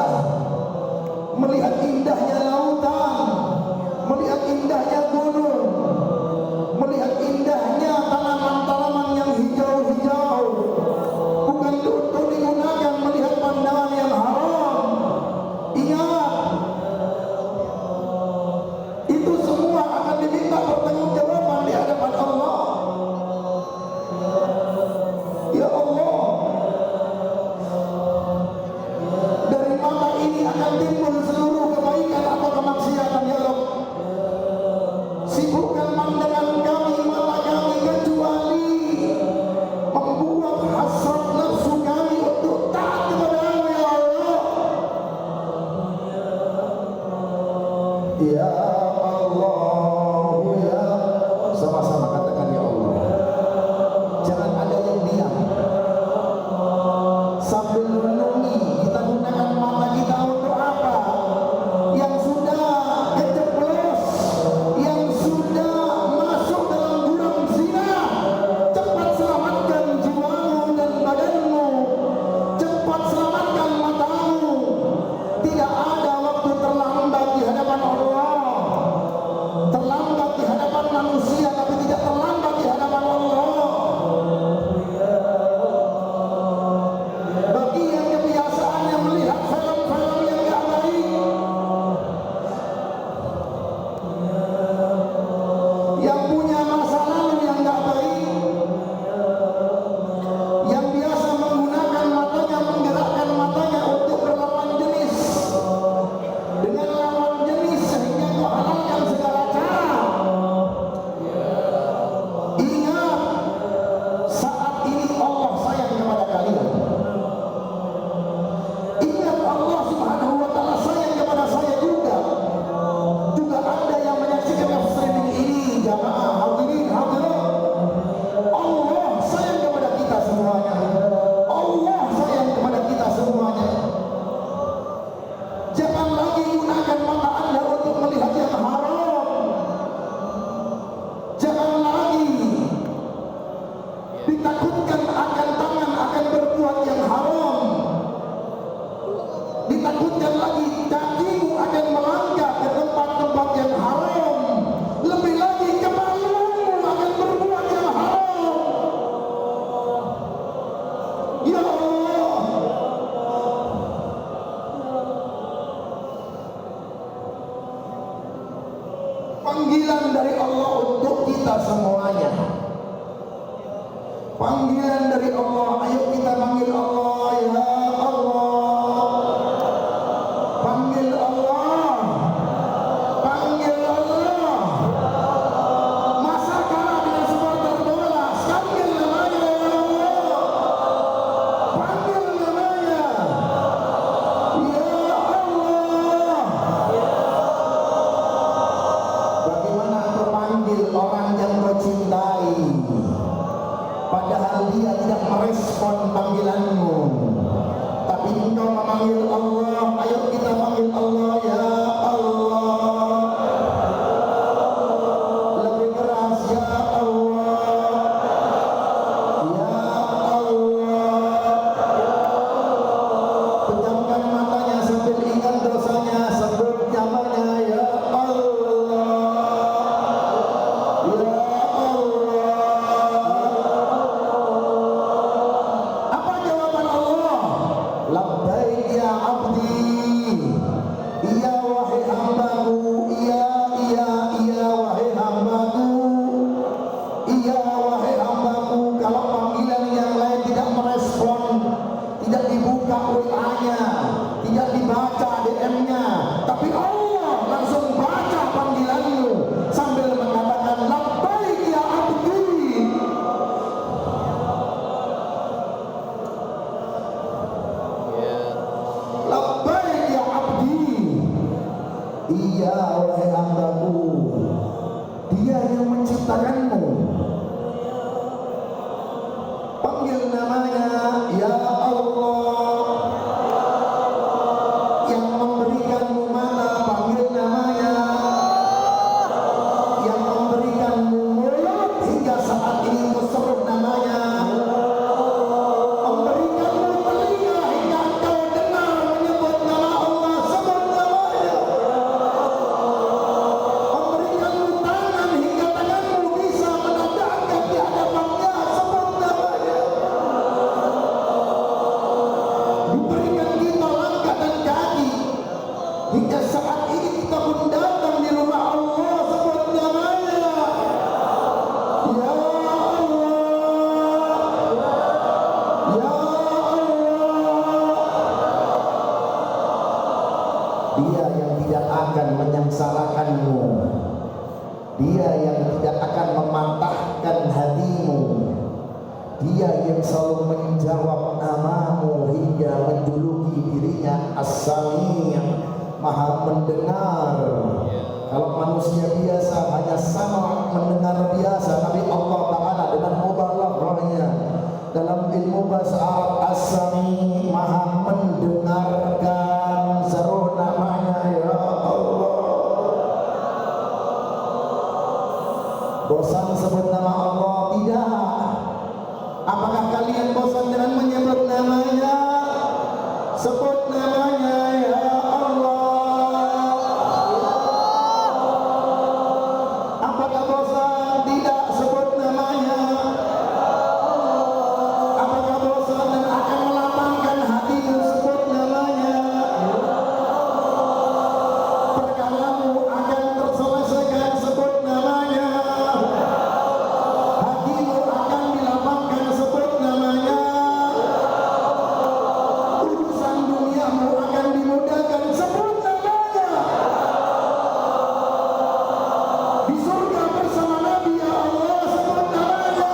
Speaker 1: ditakutkan akan tangan akan berbuat yang haram, ditakutkan lagi kakimu akan melangkah ke tempat-tempat yang haram, lebih lagi kepalamu akan berbuat yang haram. Ya Allah, panggilan dari Allah untuk kita semuanya. Panggilan dari Allah, ayo kita panggil Allah, ya Allah. Panggil Allah, panggil Allah. Masa kalah dengan supporter bola, panggil namanya, ya Allah. Panggil namanya, ya Allah. Bagaimana engkau panggil orang yang kau cintai, padahal dia tidak merespon panggilanmu, tapi engkau memanggil Allah. Ayo kita panggil Allah, ya Allah. Lebih keras, ya Allah, ya Allah. Pejamkan matanya sambil ingat dosanya, sebut namanya, ya Allah, ya Allah. Apa jawaban Allah? Labbaik ya abdi, iya wahai hambaku, iya wahai hambaku, iya wahai hambaku. Kalau panggilan yang lain tidak merespon, tidak dibuka WA-nya, tidak dibaca DM-nya, tapi Allah langsung baca panggilanmu sambil mengatakan labbaik ya abdi. Labbaik ya abdi, iya wahai hambaku. Dia yang menciptakanmu, panggil namanya, ya Allah. Yang memberikanmu mana, panggil namanya. Yang memberikanmu mulut hingga saat ini kau sebut namanya. Memberikanmu telinga hingga engkau dengar menyebut nama Allah, sebut namanya. Memberikanmu tangan hingga tanganmu bisa menadahkan di hadapannya, sebut namanya. Diberikan kita langkah dan kaki hingga saat ini kita pun datang di rumah Allah, sebut namanya, ya Allah, ya Allah. Dia yang tidak akan menyengsarakanmu, dia yang tidak akan mematahkan hatimu, dia yang selalu menjawab namamu hingga menjuluki dirinya As-Sami', Maha mendengar. Kalau manusia biasa hanya sama mendengar biasa, tapi Allah Ta'ala dengan mubalaghahnya dalam ilmu bahasa Arab, As-Sami', Maha mendengarkan. Seru namanya, ya Allah. Bosan sebut nama Allah? Tidak. Apakah kalian bosan dengan menyebut namanya? Sebut namanya, ya Allah. Apakah bosan? Tidak. Sebut namanya. Apakah bosan dan akan melapangkan hatimu? Sebut namanya. Perkaramu akan terselesaikan. Sebut namanya. Hatimu akan dilapangkan. Sebut namanya. Urusan duniamu akan dimudahkan. Sebut namanya. Di surga bersama Nabi, ya Allah, sebut namanya.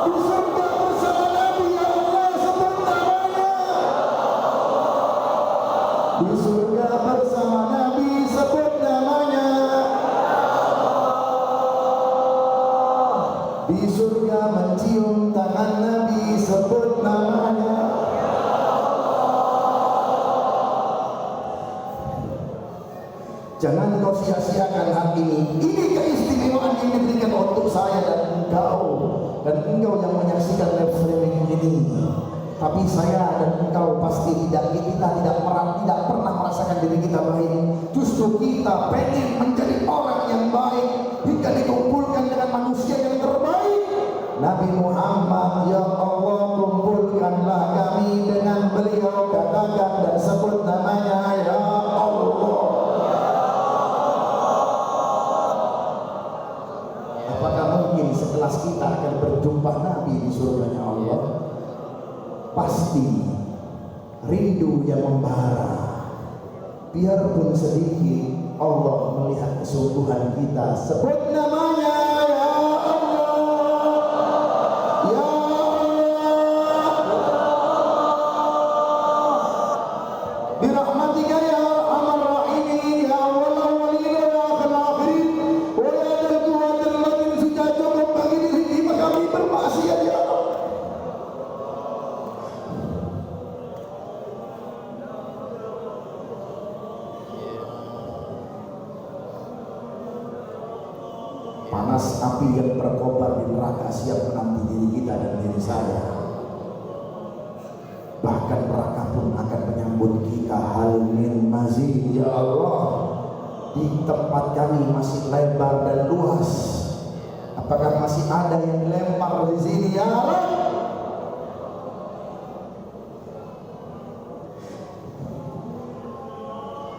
Speaker 1: Di surga bersama Nabi, ya Allah, sebut namanya. Di surga bersama Nabi, sebut namanya. Di surga mencium tangan Nabi, sebut namanya. Jangan kau sia-siakan hal ini. Ini keistimewaan yang diberikan untuk saya dan engkau. dan engkau yang menyaksikan live streaming ini. Tapi saya dan engkau pasti kita tidak pernah merasakan diri kita baik. Justru kita pengen menjadi orang yang baik hingga dikumpulkan dengan manusia yang terbaik. Nabi Muhammad, ya Allah kumpulkanlah kami dengan beliau, katakan dan sebut namanya, ya Allah. Apakah mungkin sekelas kita akan berjumpa Nabi di surganya Allah? Pasti rindu yang membara. Biarpun sedikit, Allah melihat kesungguhan kita. Sebut namanya, ya Allah, ya Allah, birahmatika ya arhamar rahimin, ya awwal awwalin wa akhir akhirin, wa ya dzal quwwatil matin. Sudah cukup bagi diri kami bermaksiat, ya Allah. Panas api yang berkobar di neraka siap menanti diri kita dan diri saya. Bahkan neraka pun akan menyambut kita. Hal min mazid, ya Allah. Di tempat kami masih lebar dan luas. Apakah masih ada yang dilempar di sini, ya Allah?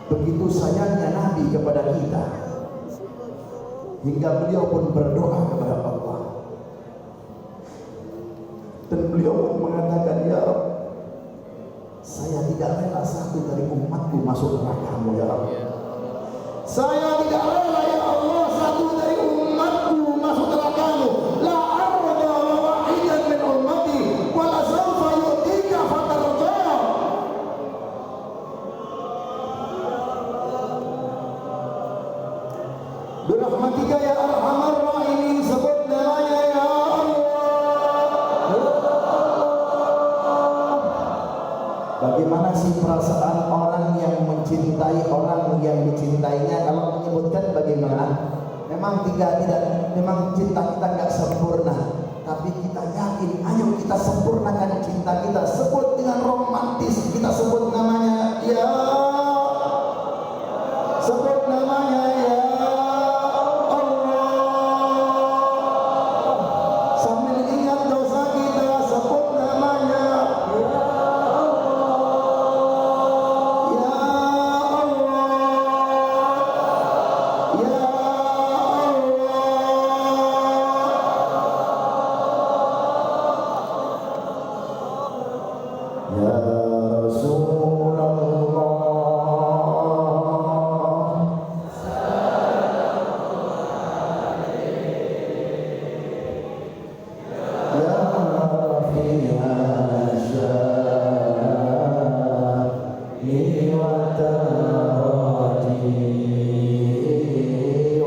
Speaker 1: Begitu sayangnya Nabi kepada kita, hingga beliau pun berdoa kepada Allah, dan beliau pun mengatakan, ya Rabb, saya tidak rela satu dari umatku masuk neraka-Mu, ya Rabb. Saya tidak rela, ya Allah, satu dari umatku masuk neraka-Mu. La arda wa wahidan min ummati wa la sawfa yu'tika fatarja. Birahmatika ya arhamar rahimin, sebut namanya, ya Allah. Bagaimana sih perasaan orang yang mencintai orang yang dicintainya? Kalau menyebutkan bagaimana? Memang memang cinta kita nggak sempurna, tapi kita yakin, ayo kita sempurnakan cinta kita. Sebut dengan romantis, kita sebut namanya, ya. Sebut namanya, ya.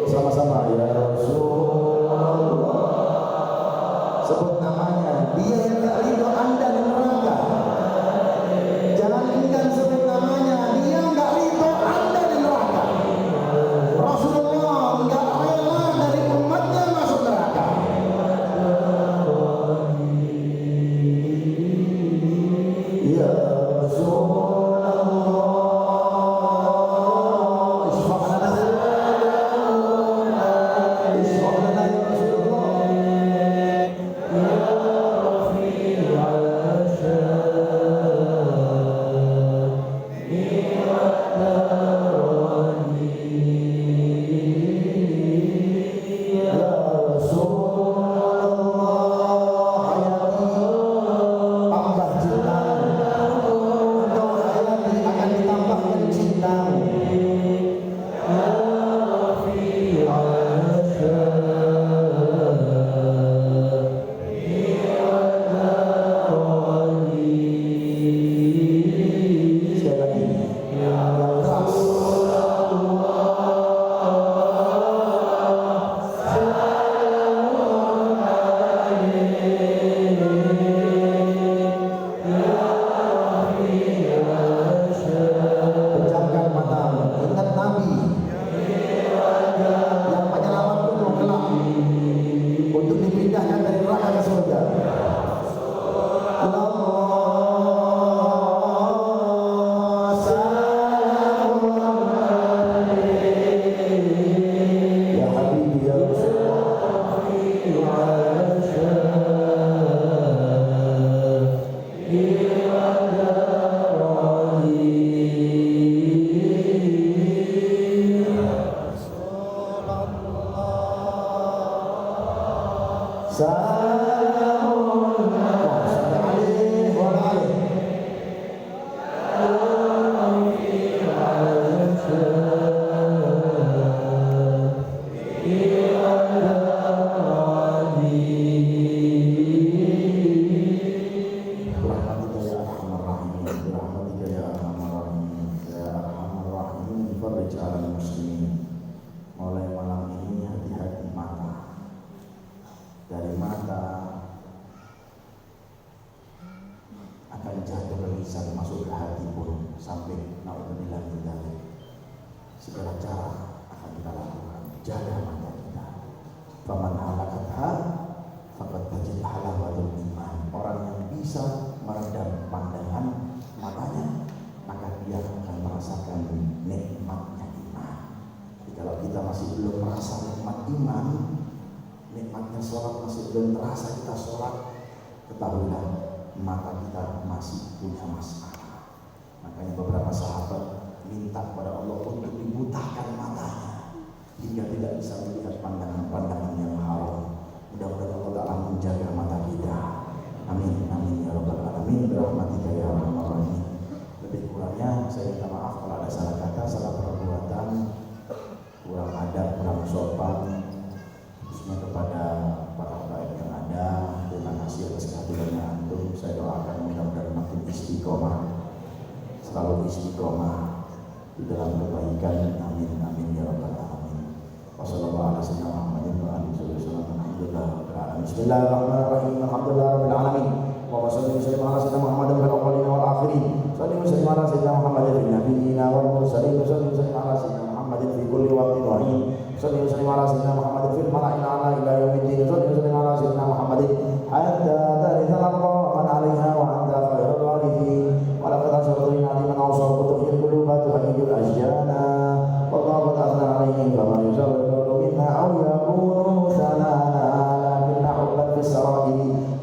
Speaker 1: Sama-sama, ya Rasulullah. Sebut namanya, dia yang gak ridho Anda di neraka. Jangan enggan sebut namanya, dia gak ridho Anda di neraka. Rasulullah gak rela dari umatnya masuk neraka. Ya Rasulullah. Untuk dipindahkan dari neraka ke Bismillahirrahmanirrahim. Alhamdulillahirabbil alamin. Wa sallallahu alaihi wa sallam ala Muhammadin fil awwalin wal akhirin. Sallallahu alaihi wa sallam ala Muhammadin fil nabiyyin wal mursalin. Sallallahu alaihi wa sallam ala Muhammadin fi kulli waqtin wa hin. Sallallahu alaihi wa sallam ala Muhammadin fil mala'il a'la ila yaumiddin. Sallallahu alaihi wa sallam ala Muhammadin hatta tarithal arda man 'alaiha wa anta khairul warithin. Wa laqad asharna liman awsafa tuhil qulubatu hayyul ajjana. Wallahu ta'ala alaihi wa ma yuzawwiru minna aw yakunu sanana.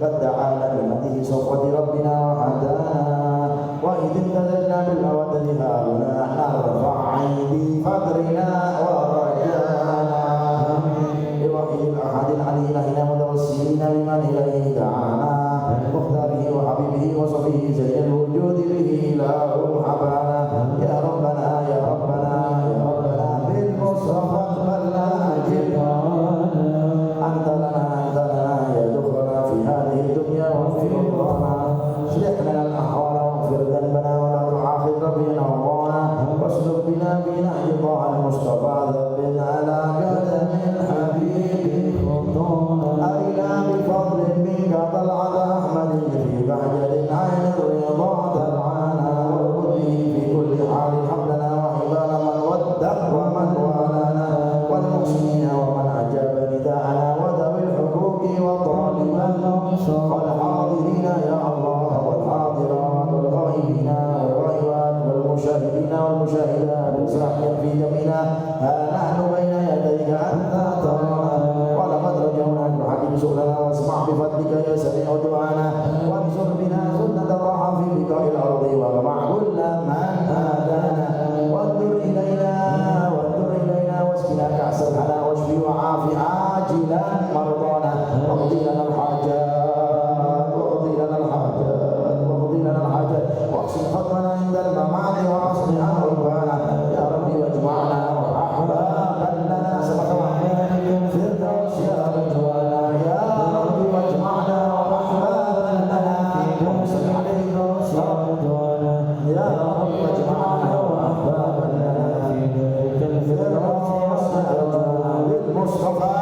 Speaker 1: قد دعانا بمده صفوة ربنا وحدانا وإذ امتزجنا بالمودة هاهنا نرفع عيدي فقرنا ورجانا بوحي الأحد العلي إلهنا متوسلين بمن إليه دعانا مختاره وحبيبه وصفيه زين الوجود به له حبانا يا ربنا يا ربنا يا ربنا بالمصطفى اقبلنا أجبنا أنت لنا يا دخلنا في هذه الدنيا وفي أخرانا اصلح لنا الأحوال واغفر ذنبنا ولا تعاقب ربنا وضعنا واسلك بنا بنهج طه المصطفى ذب على قدم الحبيب أرنا بفضل منك طلعة أحمد في بهجة عين الرضا ترعانا واربطه في كل حال حملنا وحبال من ودع ومن والانا والمحسنين ومن أجاب نداءنا وذوي الحقوق وطالبا والحاضرين يا الله والحاضرات والغائبين والغائبات والمشاهدين والمشاهدات وساحر في جميعنا نحن بين يديك أنت ترانا ولقد رجوناك حكيم سؤلنا واسمع بفضلك يا سميع دعانا وانصر بنا سنة الراحة في بقاع الأرض ومع كل من هدانا وانظر إلينا واسقنا كأس الهنا واشفي وعافي عاجلا مرضانا واقضي لنا الحاجات واحسن ختمنا عند الممات واصلح عقبانا يا ربي واجمعنا وأحبابا لنا في الدرس يا رجوانا يا ربي واجمعنا وأحبابا لنا وصل عليه يا رجوانا يا ربي واجمعنا وأحبابا لنا في الدرس بالمصطفى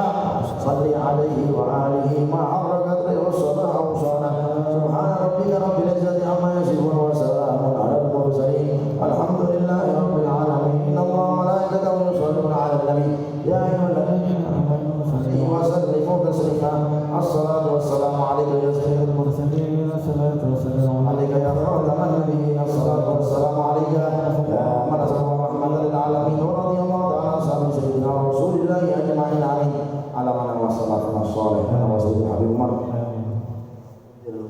Speaker 1: صل عليه وآله مع الركعتين والصلاة أوصانا سبحان ربك رب العزة عما يصفون وسلام على المرسلين الحمد لله رب العالمين إن الله وملائكته يصلون على النبي يا أيها الذين آمنوا صلوا وسلموا تسليما الصلاة والسلام عليك يا سيد المرسلين الصلاة والسلام عليك يا خاتم النبيين الصلاة والسلام عليك يا من أسلم رحمة للعالمين ورضي الله تعالى عن سيدنا رسول الله أجمعين عليه على من وصلنا الصالحين Sayyid Habib Umar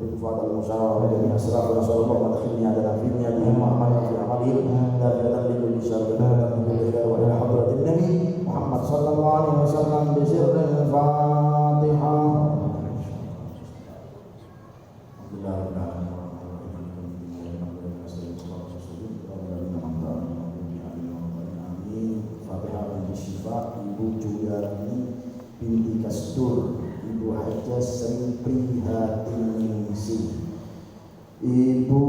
Speaker 1: bin Fuad al-Musyawar dari asraf Rasulullah madkhilni ala nabiyina bi Muhammad fi amalihim la yadallu li syarrin wa ila hadratin nabi Muhammad sallallahu alaihi wasallam bi sirril Fatihah. Ibu Juliani binti Kastur, Ibu Hajah Sri Prihatingningsih, Ibu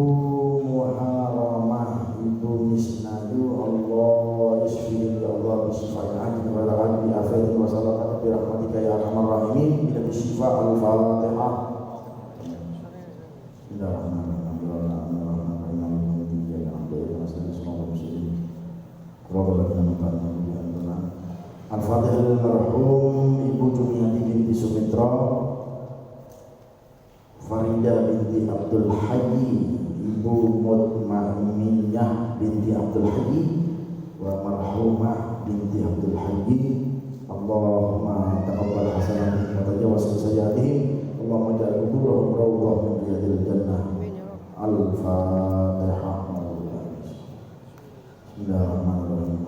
Speaker 1: Muharramah, Ibu Misnadu, Allah isfir ya Allah bisifat ajin wa la'an bi afiatin wa salamatan bi rahmatika ya arhamar rahimin ila bisyifa al-Fatihah. Al-Fatihah marhum Ibu Jumiati binti Sumitra, Farida binti Abdul Hayy, Ibu Mutmainnah binti Abdul Hayy, wa marhumah binti Abdul Hayy. Allahumma taqabbal hasanatihim wa tajawaz sayyi'atihim. Allahumma ja'al quburahum rawdah min riyadil jannah. Al-Fatihah. Bismillahirrahmanirrahim.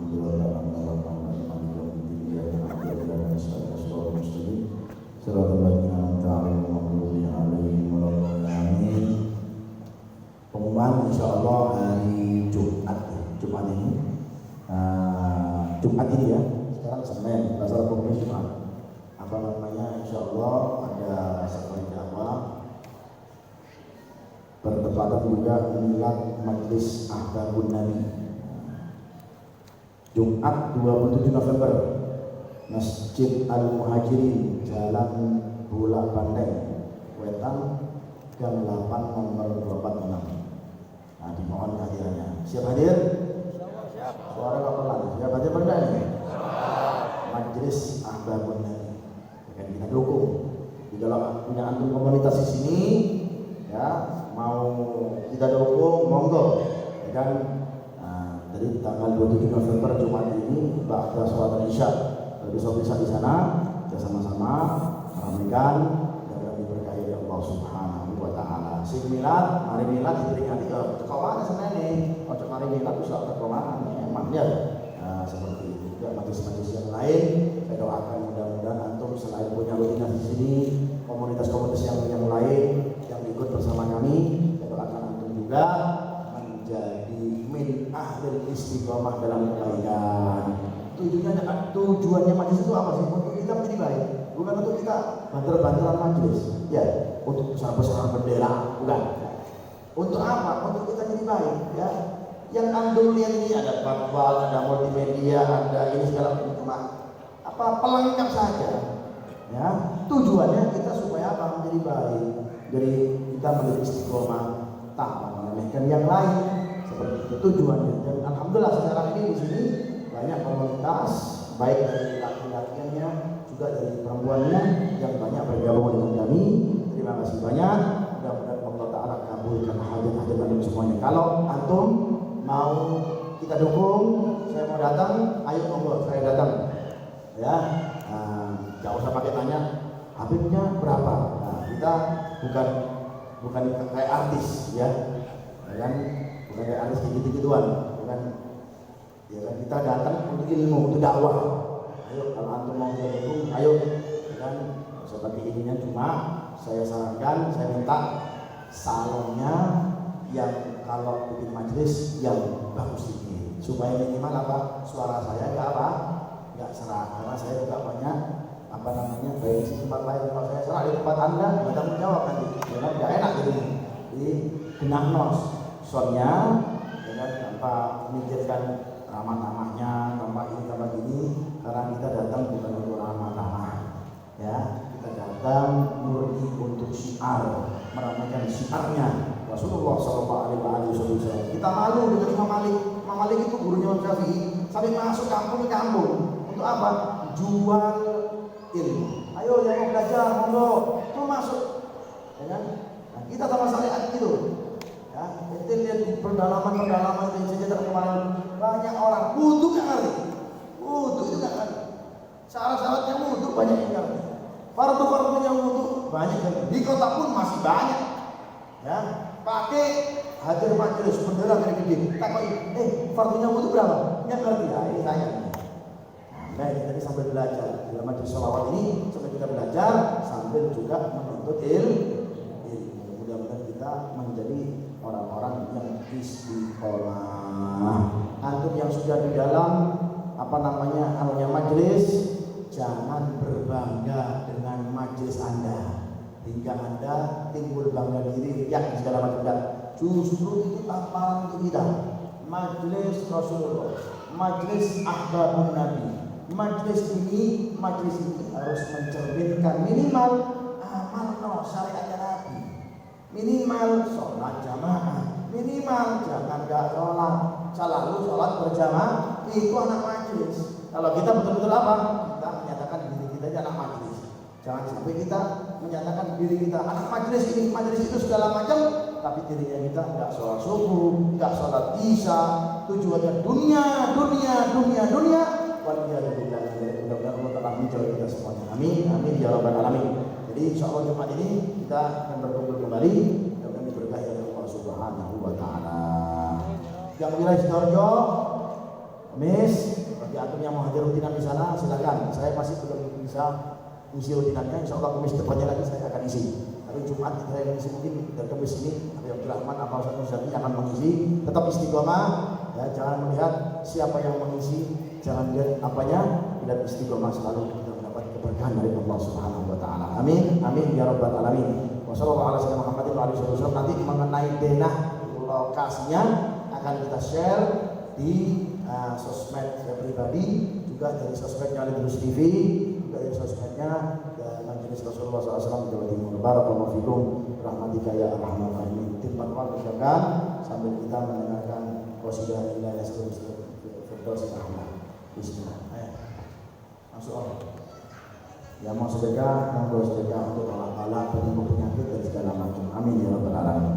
Speaker 1: Pengumuman insyaallah hari Jumat ini, Jumat ini ya, sekarang Senin, dasar pengumuman Jumat. Apa namanya? Insyaallah ada safari dakwah bertepatan juga milad Majelis Ahbabun Nabi. Jumat 27 November, Masjid Al-Muhajirin, Jalan Bulak Bandeng, Wetan, Gang 8 nomor 246. Nah, dimohon kehadirannya. Siap hadir? Siap. Suara pelan. Siap hadir benda ini? Majelis Ahbabun Nabi. Akan kita dukung. Kalau punya antum komunitas di sini, ya mau kita dukung, monggo. Ya kan? Jadi tanggal 27 November Jumat ini ba'da sholat Isya. Besok bisa di sana, kita sama-sama meramaikan dan kami berkahi oleh Allah Subhanahu wa taala. Sing milad, mari milad diperingati ke mana sana nih? Ojo mari milad bisa ke mana? Emang ya. Nah, seperti itu juga majelis-majelis yang lain. Saya doakan mudah-mudahan antum selain punya rutinitas di sini, komunitas-komunitas yang lain yang ikut bersama kami, saya doakan antum juga menjadi min ahlil istiqomah dalam kebaikan. Tujuannya majelis itu apa sih? Untuk kita menjadi baik, bukan untuk kita banter-banteran majelis, ya, untuk besar-besaran bendera, bukan. Untuk apa? Untuk kita jadi baik, ya. Yang antum lihat ini ada fatwa, ada multimedia, ada ini segala macam, cuma apa pelengkap saja, ya. Tujuannya kita supaya apa? Menjadi baik. Jadi kita menjadi istiqomah tanpa meremehkan yang lain, seperti itu tujuannya. Dan alhamdulillah sekarang ini di sini banyak komunitas, baik dari laki-lakinya juga dari perempuannya yang banyak bergabung dengan kami. Terima kasih banyak. Mudah-mudahan Allah Ta'ala kabulkan hajat-hajat antum semuanya. Kalau antum mau kita dukung, saya mau datang, ayo monggo saya datang. Ya, nggak usah pakai tanya Habibnya berapa. Nah, kita bukan kayak artis, ya kan? Bukan kayak artis gitu-gituan, bukan. Ya kan, kita datang untuk ilmu, untuk dakwah. Ayo kalau antum mau gabung, ayo, ya kan? Seperti ininya cuma saya sarankan, saya minta salonnya yang kalau bikin majelis yang bagus sedikit, supaya minimal apa suara saya nggak serak, karena saya juga banyak apa namanya baik di tempat lain, kalau saya serak di tempat anda nggak ada menjawab nanti, ya kan nggak enak gitu. Jadi genah nos soalnya, ya kan tanpa memikirkan ramah-ramahnya, tambah ini tambah gini, karena kita datang bukan untuk ramah-ramah, ya kita datang murni untuk syiar, meramaikan syiarnya Rasulullah SAW. Kita malu dengan Imam Malik. Imam Malik itu gurunya Imam Syafi'i, sampai masuk kampung ke kampung untuk apa? Jual ilmu. Ayo yang mau belajar, monggo, itu masuk, ya kan? Nah, kita sama syariat gitu. Ya, kita lihat di pendalaman yang saja kemarin banyak orang wudu nggak ngerti, wudu itu nggak ngerti, syarat-syaratnya wudu banyak yang ngerti, fardu-fardunya wudu Di kota pun masih banyak. Ya, pakai hadir majelis bendera gede-gede. Takoi, fardunya itu berapa? Yang ngerti ya, ini saya. Nah, tadi sambil belajar dalam majelis sholawat ini, sambil kita belajar sambil juga menuntut ilmu. Mudah-mudahan kita menjadi orang-orang yang istiqomah. Antum yang sudah di dalam anunya majelis, jangan berbangga dengan majelis Anda hingga Anda timbul bangga diri yang segala macam. Justru itu tamparan untuk kita. Majelis Rasulullah, majelis ahbabun Nabi, majelis ini harus mencerminkan minimal amal syariat Nabi, minimal sholat jamaah, minimal jangan gak sholat, selalu sholat berjamaah. Itu anak majelis. Kalau kita betul-betul apa? Kita menyatakan diri kita anak majelis. Jangan sampai kita menyatakan diri kita anak majelis ini, majelis itu segala macam, tapi dirinya kita nggak sholat subuh, nggak sholat isya, tujuannya dunia. Walhamdulillah, mudah-mudahan Allah telah menjauh kita semuanya. Amin, amin ya rabbal alamin. Jadi insya Allah Jumat ini kita akan berkumpul kembali. Mudah-mudahan diberkahi oleh Allah Subhanahu wa Ta'ala. Yang wilayah Sidoarjo, Miss, bagi antum yang mau hadir rutinan di sana, silakan. Saya masih belum bisa isi rutinannya. Insya Allah Kamis depannya lagi saya akan isi. Tapi Jumat saya akan isi mungkin dan Kamis ini Abdul Rahman atau Ustaz Muzani akan mengisi. Tetap istiqomah, ya, jangan melihat siapa yang mengisi, jangan lihat apanya, lihat istiqomah, selalu kita mendapat keberkahan dari Allah Subhanahu wa Ta'ala. Amin, amin ya rabbal alamin. Wassalamualaikum warahmatullahi wabarakatuh. Nanti mengenai denah lokasinya akan kita share di sosmed saya pribadi, juga dari sosmednya Lidrus TV, juga dari sosmednya Majelis Rasulullah SAW Jawa Timur. Barakallahu fikum, rahmatika ya arhamar rahimin. Timpan waktu silakan sambil kita mendengarkan qasidah ilahi Firdaus Ahmad. Bismillah. Masuk Allah. Ya mau sedekah, monggo sedekah untuk Allah, penyembuh penyakit dan segala macam. Amin ya rabbal alamin.